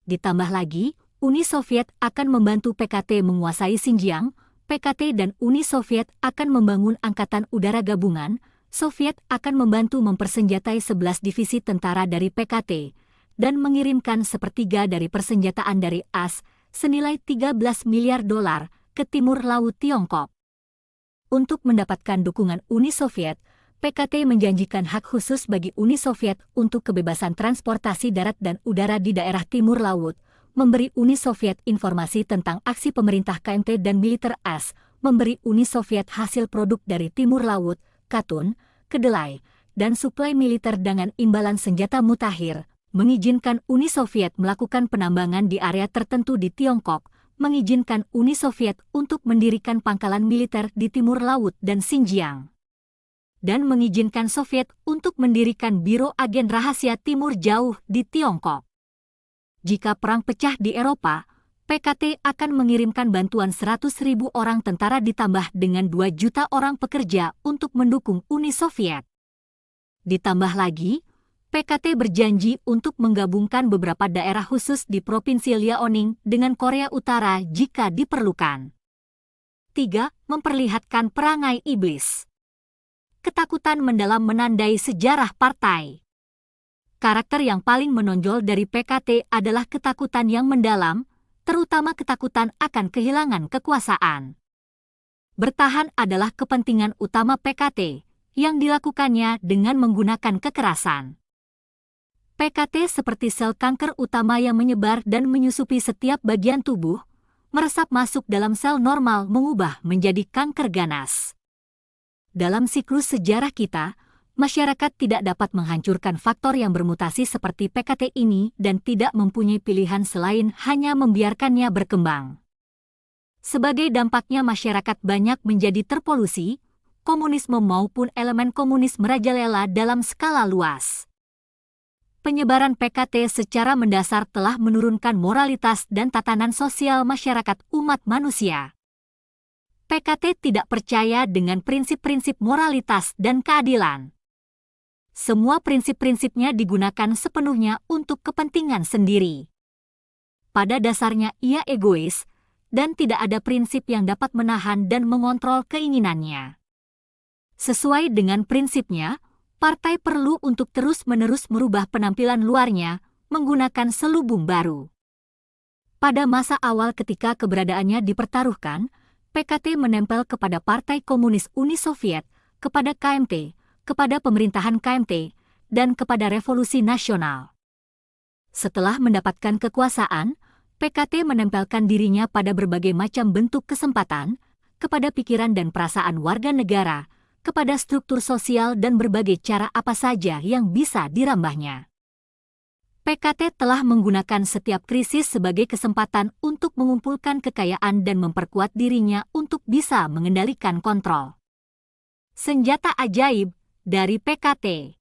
[SPEAKER 1] Ditambah lagi, Uni Soviet akan membantu PKT menguasai Xinjiang, PKT dan Uni Soviet akan membangun angkatan udara gabungan, Soviet akan membantu mempersenjatai 11 divisi tentara dari PKT, dan mengirimkan sepertiga dari persenjataan dari AS, senilai 13 miliar dolar, ke Timur Laut Tiongkok. Untuk mendapatkan dukungan Uni Soviet, PKT menjanjikan hak khusus bagi Uni Soviet untuk kebebasan transportasi darat dan udara di daerah Timur Laut, memberi Uni Soviet informasi tentang aksi pemerintah KMT dan militer AS, memberi Uni Soviet hasil produk dari Timur Laut, katun, kedelai, dan suplai militer dengan imbalan senjata mutakhir, mengizinkan Uni Soviet melakukan penambangan di area tertentu di Tiongkok, mengizinkan Uni Soviet untuk mendirikan pangkalan militer di Timur Laut dan Xinjiang, dan mengizinkan Soviet untuk mendirikan Biro Agen Rahasia Timur Jauh di Tiongkok. Jika perang pecah di Eropa, PKT akan mengirimkan bantuan 100.000 orang tentara ditambah dengan 2 juta orang pekerja untuk mendukung Uni Soviet. Ditambah lagi, PKT berjanji untuk menggabungkan beberapa daerah khusus di Provinsi Liaoning dengan Korea Utara jika diperlukan. 3. Memperlihatkan perangai iblis. Ketakutan mendalam menandai sejarah partai. Karakter yang paling menonjol dari PKT adalah ketakutan yang mendalam, terutama ketakutan akan kehilangan kekuasaan. Bertahan adalah kepentingan utama PKT, yang dilakukannya dengan menggunakan kekerasan. PKT seperti sel kanker utama yang menyebar dan menyusupi setiap bagian tubuh, meresap masuk dalam sel normal mengubah menjadi kanker ganas. Dalam siklus sejarah kita, masyarakat tidak dapat menghancurkan faktor yang bermutasi seperti PKT ini dan tidak mempunyai pilihan selain hanya membiarkannya berkembang. Sebagai dampaknya masyarakat banyak menjadi terpolusi, komunisme maupun elemen komunis merajalela dalam skala luas. Penyebaran PKT secara mendasar telah menurunkan moralitas dan tatanan sosial masyarakat umat manusia. PKT tidak percaya dengan prinsip-prinsip moralitas dan keadilan. Semua prinsip-prinsipnya digunakan sepenuhnya untuk kepentingan sendiri. Pada dasarnya ia egois, dan tidak ada prinsip yang dapat menahan dan mengontrol keinginannya. Sesuai dengan prinsipnya, partai perlu untuk terus-menerus merubah penampilan luarnya, menggunakan selubung baru. Pada masa awal ketika keberadaannya dipertaruhkan, PKT menempel kepada Partai Komunis Uni Soviet, kepada KMT, kepada pemerintahan KMT, dan kepada Revolusi Nasional. Setelah mendapatkan kekuasaan, PKT menempelkan dirinya pada berbagai macam bentuk kesempatan, kepada pikiran dan perasaan warga negara, kepada struktur sosial dan berbagai cara apa saja yang bisa dirambahnya. PKT telah menggunakan setiap krisis sebagai kesempatan untuk mengumpulkan kekayaan dan memperkuat dirinya untuk bisa mengendalikan kontrol. Senjata ajaib dari PKT.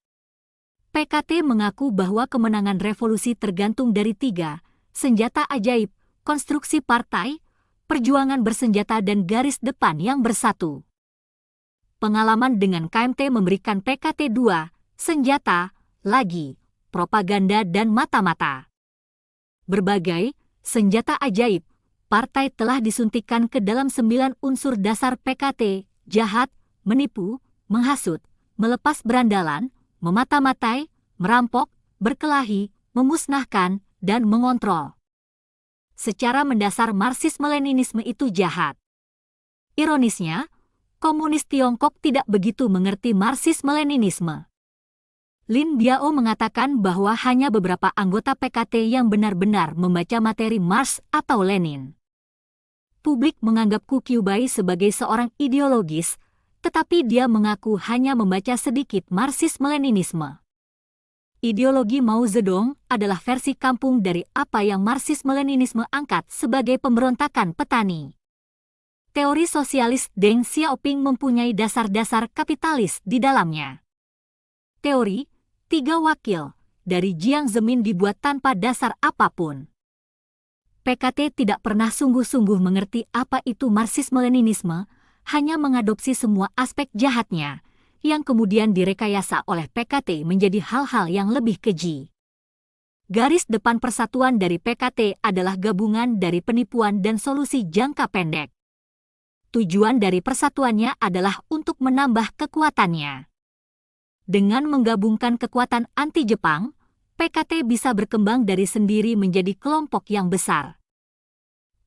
[SPEAKER 1] PKT mengaku bahwa kemenangan revolusi tergantung dari 3, senjata ajaib, konstruksi partai, perjuangan bersenjata dan garis depan yang bersatu. Pengalaman dengan KMT memberikan PKT 2, senjata, lagi, propaganda dan mata-mata. Berbagai senjata ajaib, partai telah disuntikkan ke dalam 9 unsur dasar PKT, jahat, menipu, menghasut, melepas berandalan, memata-matai, merampok, berkelahi, memusnahkan, dan mengontrol. Secara mendasar Marxisme-Leninisme itu jahat. Ironisnya, komunis Tiongkok tidak begitu mengerti Marxisme-Leninisme. Lin Biao mengatakan bahwa hanya beberapa anggota PKT yang benar-benar membaca materi Marx atau Lenin. Publik menganggap Ku Qiubai sebagai seorang ideologis, tetapi dia mengaku hanya membaca sedikit Marxisme-Leninisme. Ideologi Mao Zedong adalah versi kampung dari apa yang Marxisme-Leninisme angkat sebagai pemberontakan petani. Teori sosialis Deng Xiaoping mempunyai dasar-dasar kapitalis di dalamnya. Teori tiga wakil dari Jiang Zemin dibuat tanpa dasar apapun. PKT tidak pernah sungguh-sungguh mengerti apa itu Marxisme-Leninisme, hanya mengadopsi semua aspek jahatnya, yang kemudian direkayasa oleh PKT menjadi hal-hal yang lebih keji. Garis depan persatuan dari PKT adalah gabungan dari penipuan dan solusi jangka pendek. Tujuan dari persatuannya adalah untuk menambah kekuatannya. Dengan menggabungkan kekuatan anti-Jepang, PKT bisa berkembang dari sendiri menjadi kelompok yang besar.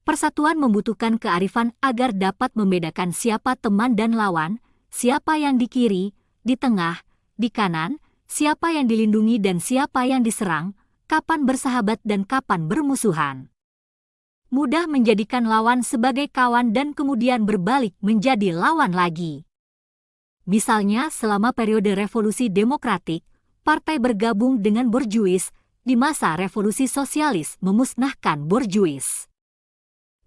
[SPEAKER 1] Persatuan membutuhkan kearifan agar dapat membedakan siapa teman dan lawan, siapa yang di kiri, di tengah, di kanan, siapa yang dilindungi dan siapa yang diserang, kapan bersahabat dan kapan bermusuhan. Mudah menjadikan lawan sebagai kawan dan kemudian berbalik menjadi lawan lagi. Misalnya selama periode revolusi demokratik, partai bergabung dengan borjuis, di masa revolusi sosialis memusnahkan borjuis.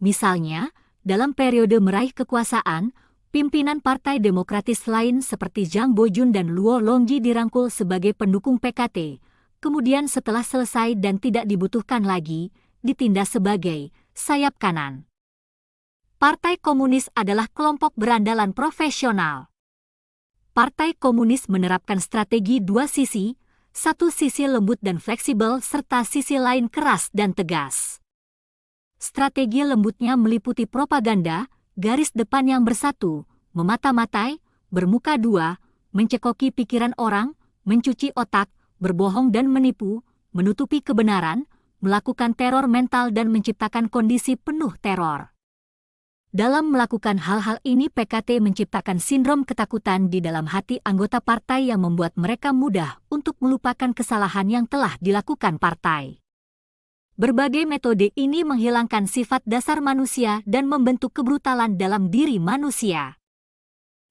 [SPEAKER 1] Misalnya, dalam periode meraih kekuasaan, pimpinan partai demokratis lain seperti Zhang Bojun dan Luo Longji dirangkul sebagai pendukung PKT, kemudian setelah selesai dan tidak dibutuhkan lagi, ditindas sebagai sayap kanan. Partai Komunis adalah kelompok berandalan profesional. Partai Komunis menerapkan strategi dua sisi, satu sisi lembut dan fleksibel serta sisi lain keras dan tegas. Strategi lembutnya meliputi propaganda, garis depan yang bersatu, memata-matai, bermuka dua, mencekoki pikiran orang, mencuci otak, berbohong dan menipu, menutupi kebenaran, melakukan teror mental dan menciptakan kondisi penuh teror. Dalam melakukan hal-hal ini PKT menciptakan sindrom ketakutan di dalam hati anggota partai yang membuat mereka mudah untuk melupakan kesalahan yang telah dilakukan partai. Berbagai metode ini menghilangkan sifat dasar manusia dan membentuk kebrutalan dalam diri manusia.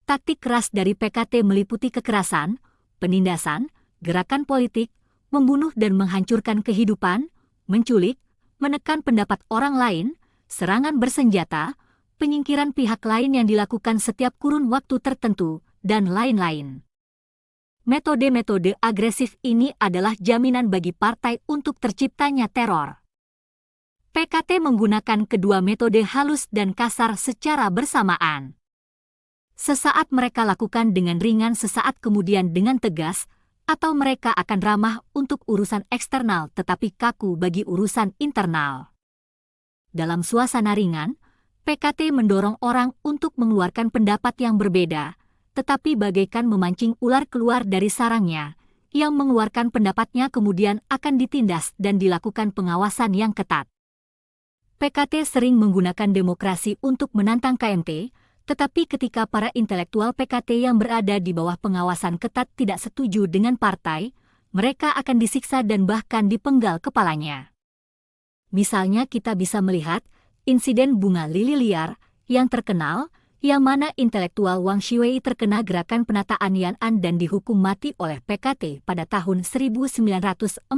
[SPEAKER 1] Taktik keras dari PKT meliputi kekerasan, penindasan, gerakan politik, membunuh dan menghancurkan kehidupan, menculik, menekan pendapat orang lain, serangan bersenjata, penyingkiran pihak lain yang dilakukan setiap kurun waktu tertentu, dan lain-lain. Metode-metode agresif ini adalah jaminan bagi partai untuk terciptanya teror. PKT menggunakan kedua metode halus dan kasar secara bersamaan. Sesaat mereka lakukan dengan ringan, sesaat kemudian dengan tegas, atau mereka akan ramah untuk urusan eksternal tetapi kaku bagi urusan internal. Dalam suasana ringan, PKT mendorong orang untuk mengeluarkan pendapat yang berbeda, tetapi bagaikan memancing ular keluar dari sarangnya, yang mengeluarkan pendapatnya kemudian akan ditindas dan dilakukan pengawasan yang ketat. PKT sering menggunakan demokrasi untuk menantang KMT, tetapi ketika para intelektual PKT yang berada di bawah pengawasan ketat tidak setuju dengan partai, mereka akan disiksa dan bahkan dipenggal kepalanya. Misalnya kita bisa melihat insiden bunga lili liar yang terkenal, yang mana intelektual Wang Shiwei terkena gerakan penataan Yan'an dan dihukum mati oleh PKT pada tahun 1947.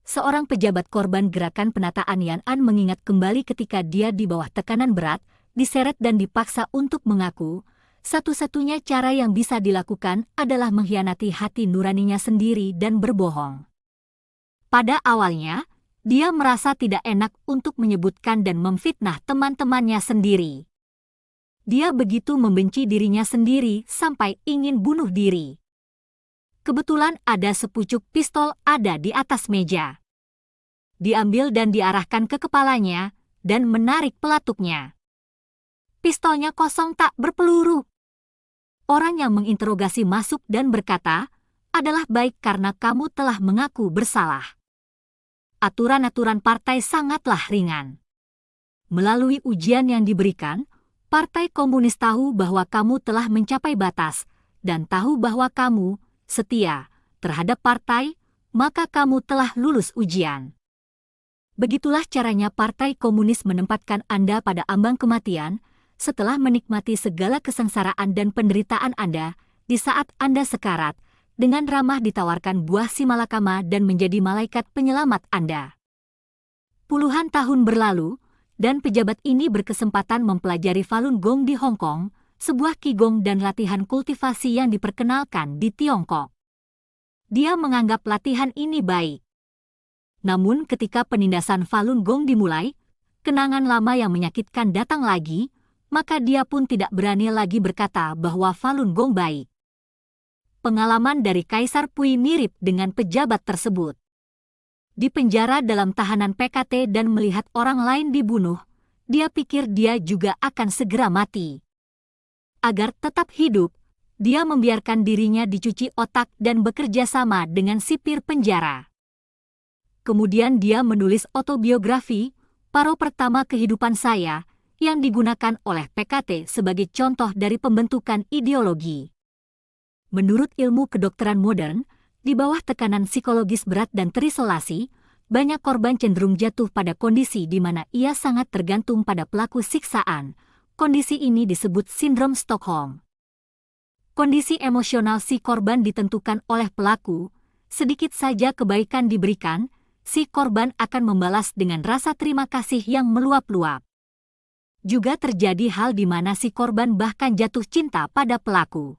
[SPEAKER 1] Seorang pejabat korban gerakan penataan Yan'an mengingat kembali ketika dia di bawah tekanan berat, diseret dan dipaksa untuk mengaku, satu-satunya cara yang bisa dilakukan adalah mengkhianati hati nuraninya sendiri dan berbohong. Pada awalnya, dia merasa tidak enak untuk menyebutkan dan memfitnah teman-temannya sendiri. Dia begitu membenci dirinya sendiri sampai ingin bunuh diri. Kebetulan ada sepucuk pistol ada di atas meja. Diambil dan diarahkan ke kepalanya dan menarik pelatuknya. Pistolnya kosong tak berpeluru. Orang yang menginterogasi masuk dan berkata, "Adalah baik karena kamu telah mengaku bersalah." Aturan-aturan partai sangatlah ringan. Melalui ujian yang diberikan, Partai Komunis tahu bahwa kamu telah mencapai batas dan tahu bahwa kamu setia terhadap partai, maka kamu telah lulus ujian. Begitulah caranya Partai Komunis menempatkan Anda pada ambang kematian setelah menikmati segala kesengsaraan dan penderitaan Anda di saat Anda sekarat, dengan ramah ditawarkan buah simalakama dan menjadi malaikat penyelamat Anda. Puluhan tahun berlalu, dan pejabat ini berkesempatan mempelajari Falun Gong di Hong Kong, sebuah qigong dan latihan kultivasi yang diperkenalkan di Tiongkok. Dia menganggap latihan ini baik. Namun ketika penindasan Falun Gong dimulai, kenangan lama yang menyakitkan datang lagi, maka dia pun tidak berani lagi berkata bahwa Falun Gong baik. Pengalaman dari Kaisar Pui mirip dengan pejabat tersebut. Di penjara dalam tahanan PKT dan melihat orang lain dibunuh, dia pikir dia juga akan segera mati. Agar tetap hidup, dia membiarkan dirinya dicuci otak dan bekerja sama dengan sipir penjara. Kemudian dia menulis autobiografi, Paruh Pertama Kehidupan Saya, yang digunakan oleh PKT sebagai contoh dari pembentukan ideologi. Menurut ilmu kedokteran modern, di bawah tekanan psikologis berat dan terisolasi, banyak korban cenderung jatuh pada kondisi di mana ia sangat tergantung pada pelaku siksaan. Kondisi ini disebut sindrom Stockholm. Kondisi emosional si korban ditentukan oleh pelaku. Sedikit saja kebaikan diberikan, si korban akan membalas dengan rasa terima kasih yang meluap-luap. Juga terjadi hal di mana si korban bahkan jatuh cinta pada pelaku.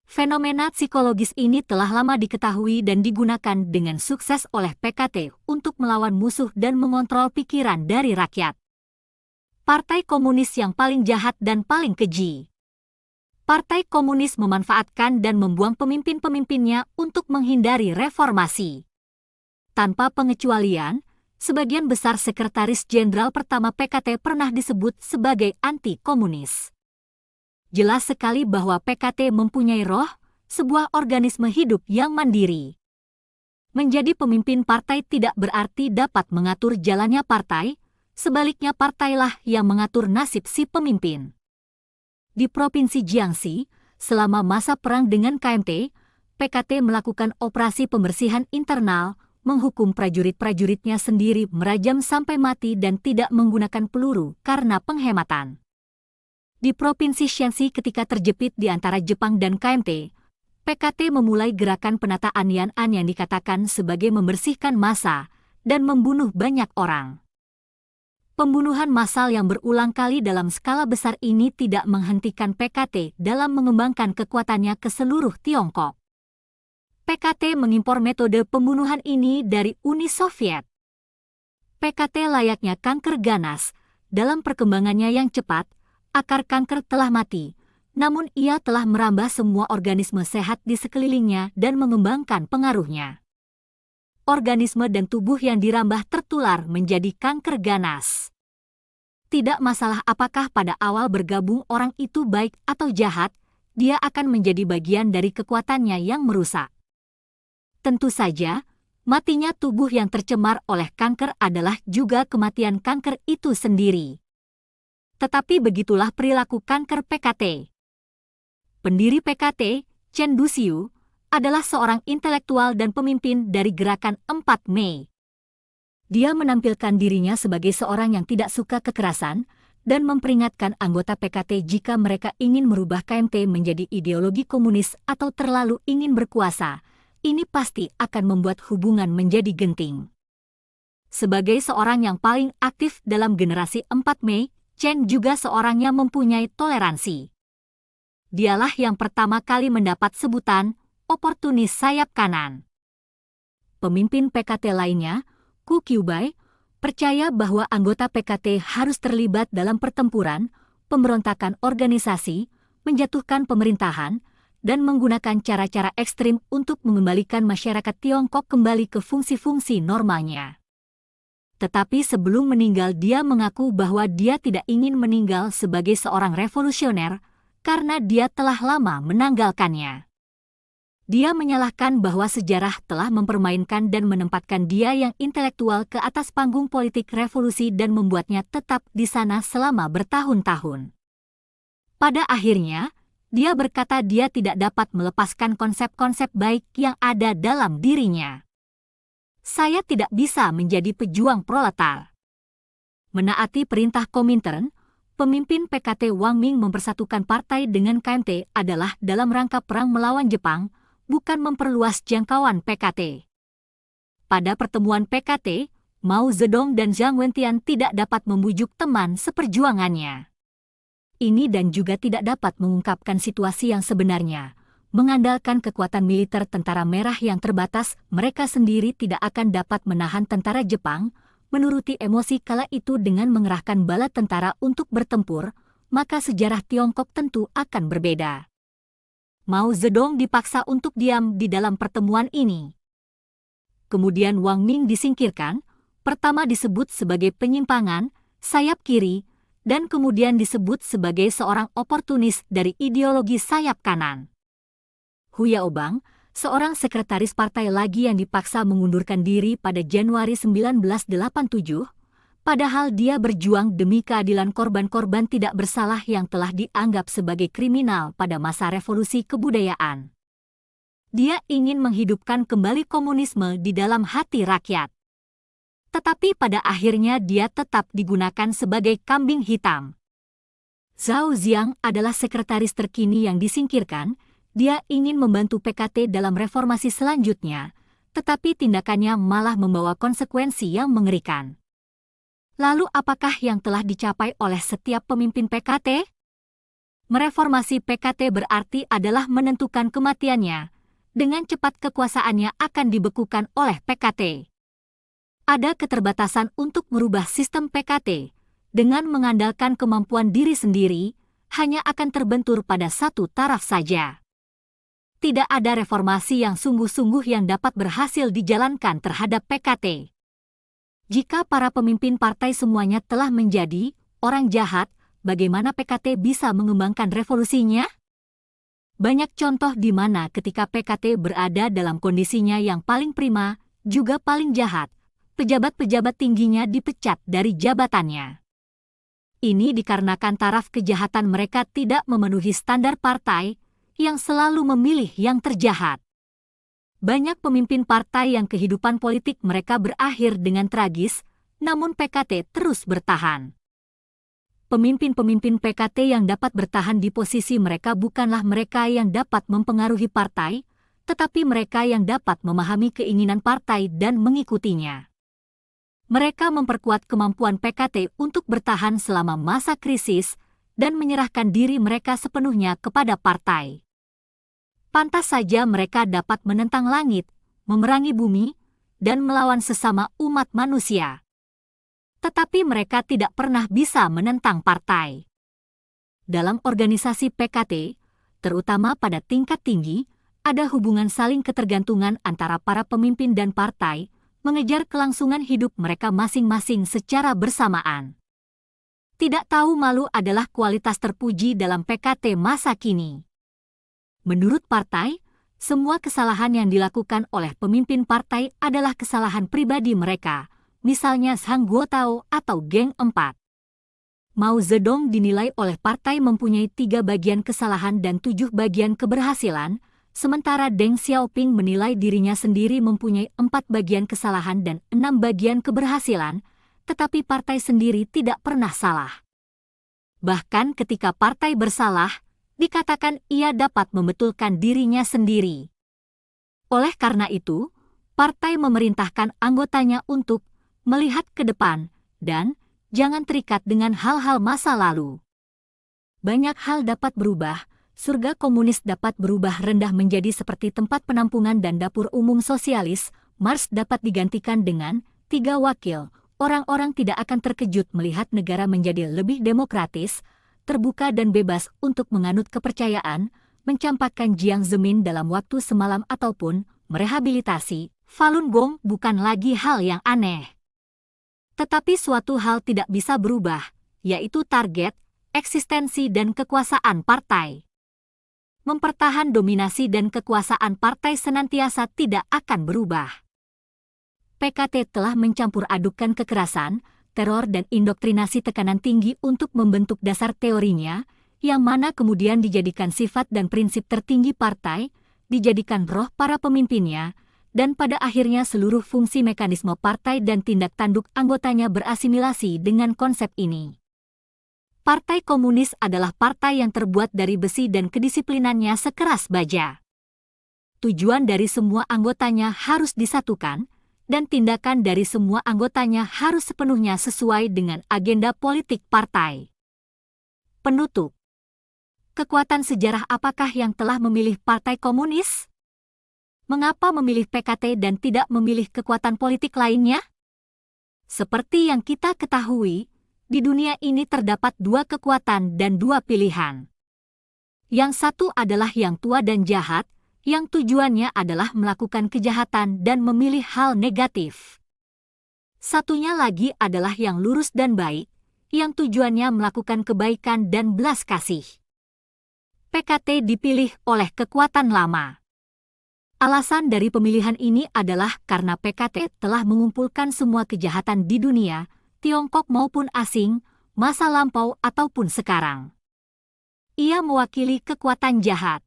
[SPEAKER 1] Fenomena psikologis ini telah lama diketahui dan digunakan dengan sukses oleh PKT untuk melawan musuh dan mengontrol pikiran dari rakyat. Partai Komunis yang paling jahat dan paling keji. Partai Komunis memanfaatkan dan membuang pemimpin-pemimpinnya untuk menghindari reformasi. Tanpa pengecualian, sebagian besar sekretaris jenderal pertama PKT pernah disebut sebagai anti-komunis. Jelas sekali bahwa PKT mempunyai roh, sebuah organisme hidup yang mandiri. Menjadi pemimpin partai tidak berarti dapat mengatur jalannya partai, sebaliknya partailah yang mengatur nasib si pemimpin. Di Provinsi Jiangxi, selama masa perang dengan KMT, PKT melakukan operasi pembersihan internal, menghukum prajurit-prajuritnya sendiri merajam sampai mati dan tidak menggunakan peluru karena penghematan. Di Provinsi Shanxi ketika terjepit di antara Jepang dan KMT, PKT memulai gerakan penataan Yan'an yang dikatakan sebagai membersihkan massa dan membunuh banyak orang. Pembunuhan massal yang berulang kali dalam skala besar ini tidak menghentikan PKT dalam mengembangkan kekuatannya ke seluruh Tiongkok. PKT mengimpor metode pembunuhan ini dari Uni Soviet. PKT layaknya kanker ganas, dalam perkembangannya yang cepat, akar kanker telah mati, namun ia telah merambah semua organisme sehat di sekelilingnya dan mengembangkan pengaruhnya. Organisme dan tubuh yang dirambah tertular menjadi kanker ganas. Tidak masalah apakah pada awal bergabung orang itu baik atau jahat, dia akan menjadi bagian dari kekuatannya yang merusak. Tentu saja, matinya tubuh yang tercemar oleh kanker adalah juga kematian kanker itu sendiri. Tetapi begitulah perilaku kanker PKT. Pendiri PKT, Chen Duxiu, adalah seorang intelektual dan pemimpin dari gerakan 4 Mei. Dia menampilkan dirinya sebagai seorang yang tidak suka kekerasan dan memperingatkan anggota PKT jika mereka ingin merubah KMT menjadi ideologi komunis atau terlalu ingin berkuasa, ini pasti akan membuat hubungan menjadi genting. Sebagai seorang yang paling aktif dalam generasi 4 Mei, Chen juga seorang yang mempunyai toleransi. Dialah yang pertama kali mendapat sebutan oportunis sayap kanan. Pemimpin PKT lainnya, Ku Qiubai, percaya bahwa anggota PKT harus terlibat dalam pertempuran, pemberontakan organisasi, menjatuhkan pemerintahan, dan menggunakan cara-cara ekstrim untuk mengembalikan masyarakat Tiongkok kembali ke fungsi-fungsi normalnya. Tetapi sebelum meninggal dia mengaku bahwa dia tidak ingin meninggal sebagai seorang revolusioner karena dia telah lama menanggalkannya. Dia menyalahkan bahwa sejarah telah mempermainkan dan menempatkan dia yang intelektual ke atas panggung politik revolusi dan membuatnya tetap di sana selama bertahun-tahun. Pada akhirnya, dia berkata dia tidak dapat melepaskan konsep-konsep baik yang ada dalam dirinya. Saya tidak bisa menjadi pejuang proletar. Menaati perintah Komintern, pemimpin PKT Wang Ming mempersatukan partai dengan KMT adalah dalam rangka perang melawan Jepang, bukan memperluas jangkauan PKT. Pada pertemuan PKT, Mao Zedong dan Zhang Wentian tidak dapat membujuk teman seperjuangannya. Ini dan juga tidak dapat mengungkapkan situasi yang sebenarnya. Mengandalkan kekuatan militer tentara merah yang terbatas, mereka sendiri tidak akan dapat menahan tentara Jepang, menuruti emosi kala itu dengan mengerahkan bala tentara untuk bertempur, maka sejarah Tiongkok tentu akan berbeda. Mao Zedong dipaksa untuk diam di dalam pertemuan ini. Kemudian Wang Ming disingkirkan, pertama disebut sebagai penyimpangan, sayap kiri, dan kemudian disebut sebagai seorang oportunis dari ideologi sayap kanan. Hu Yaobang, seorang sekretaris partai lagi yang dipaksa mengundurkan diri pada Januari 1987, padahal dia berjuang demi keadilan korban-korban tidak bersalah yang telah dianggap sebagai kriminal pada masa revolusi kebudayaan. Dia ingin menghidupkan kembali komunisme di dalam hati rakyat. Tetapi pada akhirnya dia tetap digunakan sebagai kambing hitam. Zhao Ziang adalah sekretaris terkini yang disingkirkan. Dia ingin membantu PKT dalam reformasi selanjutnya, tetapi tindakannya malah membawa konsekuensi yang mengerikan. Lalu apakah yang telah dicapai oleh setiap pemimpin PKT? Mereformasi PKT berarti adalah menentukan kematiannya. Dengan cepat kekuasaannya akan dibekukan oleh PKT. Ada keterbatasan untuk merubah sistem PKT. Dengan mengandalkan kemampuan diri sendiri, hanya akan terbentur pada satu taraf saja. Tidak ada reformasi yang sungguh-sungguh yang dapat berhasil dijalankan terhadap PKT. Jika para pemimpin partai semuanya telah menjadi orang jahat, bagaimana PKT bisa mengembangkan revolusinya? Banyak contoh di mana ketika PKT berada dalam kondisinya yang paling prima, juga paling jahat, pejabat-pejabat tingginya dipecat dari jabatannya. Ini dikarenakan taraf kejahatan mereka tidak memenuhi standar partai, yang selalu memilih yang terjahat. Banyak pemimpin partai yang kehidupan politik mereka berakhir dengan tragis, namun PKT terus bertahan. Pemimpin-pemimpin PKT yang dapat bertahan di posisi mereka bukanlah mereka yang dapat mempengaruhi partai, tetapi mereka yang dapat memahami keinginan partai dan mengikutinya. Mereka memperkuat kemampuan PKT untuk bertahan selama masa krisis dan menyerahkan diri mereka sepenuhnya kepada partai. Pantas saja mereka dapat menentang langit, memerangi bumi, dan melawan sesama umat manusia. Tetapi mereka tidak pernah bisa menentang partai. Dalam organisasi PKT, terutama pada tingkat tinggi, ada hubungan saling ketergantungan antara para pemimpin dan partai, mengejar kelangsungan hidup mereka masing-masing secara bersamaan. Tidak tahu malu adalah kualitas terpuji dalam PKT masa kini. Menurut partai, semua kesalahan yang dilakukan oleh pemimpin partai adalah kesalahan pribadi mereka, misalnya Zhang Guotao atau Geng 4. Mao Zedong dinilai oleh partai mempunyai 3 bagian kesalahan dan 7 bagian keberhasilan, sementara Deng Xiaoping menilai dirinya sendiri mempunyai 4 bagian kesalahan dan 6 bagian keberhasilan, tetapi partai sendiri tidak pernah salah. Bahkan ketika partai bersalah, dikatakan ia dapat membetulkan dirinya sendiri. Oleh karena itu, partai memerintahkan anggotanya untuk melihat ke depan dan jangan terikat dengan hal-hal masa lalu. Banyak hal dapat berubah, surga komunis dapat berubah rendah menjadi seperti tempat penampungan dan dapur umum sosialis, Mars dapat digantikan dengan 3 wakil, orang-orang tidak akan terkejut melihat negara menjadi lebih demokratis, terbuka dan bebas untuk menganut kepercayaan, mencampakkan Jiang Zemin dalam waktu semalam ataupun merehabilitasi Falun Gong bukan lagi hal yang aneh. Tetapi suatu hal tidak bisa berubah, yaitu target, eksistensi dan kekuasaan partai. mempertahan dominasi dan kekuasaan partai senantiasa tidak akan berubah. PKT telah mencampur adukan kekerasan, teror dan indoktrinasi tekanan tinggi untuk membentuk dasar teorinya, yang mana kemudian dijadikan sifat dan prinsip tertinggi partai, dijadikan roh para pemimpinnya, dan pada akhirnya seluruh fungsi mekanisme partai dan tindak tanduk anggotanya berasimilasi dengan konsep ini. Partai Komunis adalah partai yang terbuat dari besi dan kedisiplinannya sekeras baja. Tujuan dari semua anggotanya harus disatukan, dan tindakan dari semua anggotanya harus sepenuhnya sesuai dengan agenda politik partai. Penutup. Kekuatan sejarah apakah yang telah memilih Partai Komunis? Mengapa memilih PKT dan tidak memilih kekuatan politik lainnya? Seperti yang kita ketahui, di dunia ini terdapat dua kekuatan dan dua pilihan. Yang satu adalah yang tua dan jahat, yang tujuannya adalah melakukan kejahatan dan memilih hal negatif. Satunya lagi adalah yang lurus dan baik, yang tujuannya melakukan kebaikan dan belas kasih. PKT dipilih oleh kekuatan lama. Alasan dari pemilihan ini adalah karena PKT telah mengumpulkan semua kejahatan di dunia, Tiongkok maupun asing, masa lampau ataupun sekarang. Ia mewakili kekuatan jahat.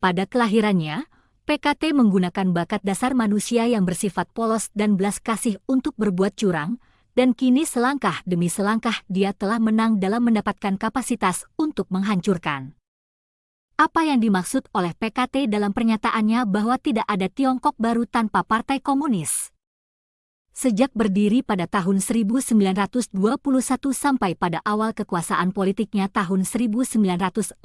[SPEAKER 1] Pada kelahirannya, PKT menggunakan bakat dasar manusia yang bersifat polos dan belas kasih untuk berbuat curang, dan kini selangkah demi selangkah dia telah menang dalam mendapatkan kapasitas untuk menghancurkan. Apa yang dimaksud oleh PKT dalam pernyataannya bahwa tidak ada Tiongkok baru tanpa Partai Komunis? Sejak berdiri pada tahun 1921 sampai pada awal kekuasaan politiknya tahun 1949,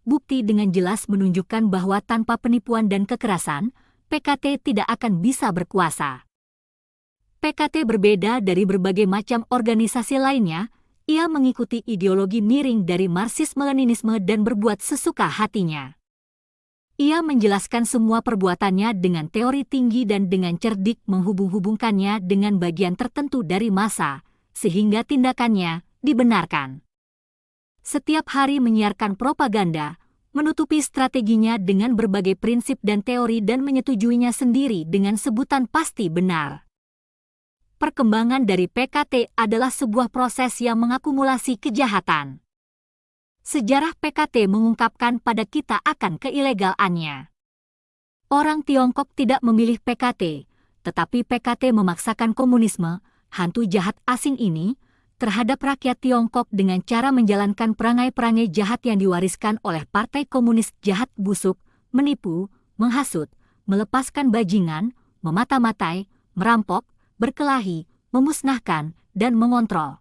[SPEAKER 1] bukti dengan jelas menunjukkan bahwa tanpa penipuan dan kekerasan, PKT tidak akan bisa berkuasa. PKT berbeda dari berbagai macam organisasi lainnya, ia mengikuti ideologi miring dari Marxisme-Leninisme dan berbuat sesuka hatinya. Ia menjelaskan semua perbuatannya dengan teori tinggi dan dengan cerdik menghubung-hubungkannya dengan bagian tertentu dari massa, sehingga tindakannya dibenarkan. Setiap hari menyiarkan propaganda, menutupi strateginya dengan berbagai prinsip dan teori dan menyetujuinya sendiri dengan sebutan pasti benar. Perkembangan dari PKT adalah sebuah proses yang mengakumulasi kejahatan. Sejarah PKT mengungkapkan pada kita akan keilegalannya. Orang Tiongkok tidak memilih PKT, tetapi PKT memaksakan komunisme, hantu jahat asing ini, terhadap rakyat Tiongkok dengan cara menjalankan perangai-perangai jahat yang diwariskan oleh Partai Komunis jahat busuk, menipu, menghasut, melepaskan bajingan, memata-matai, merampok, berkelahi, memusnahkan, dan mengontrol.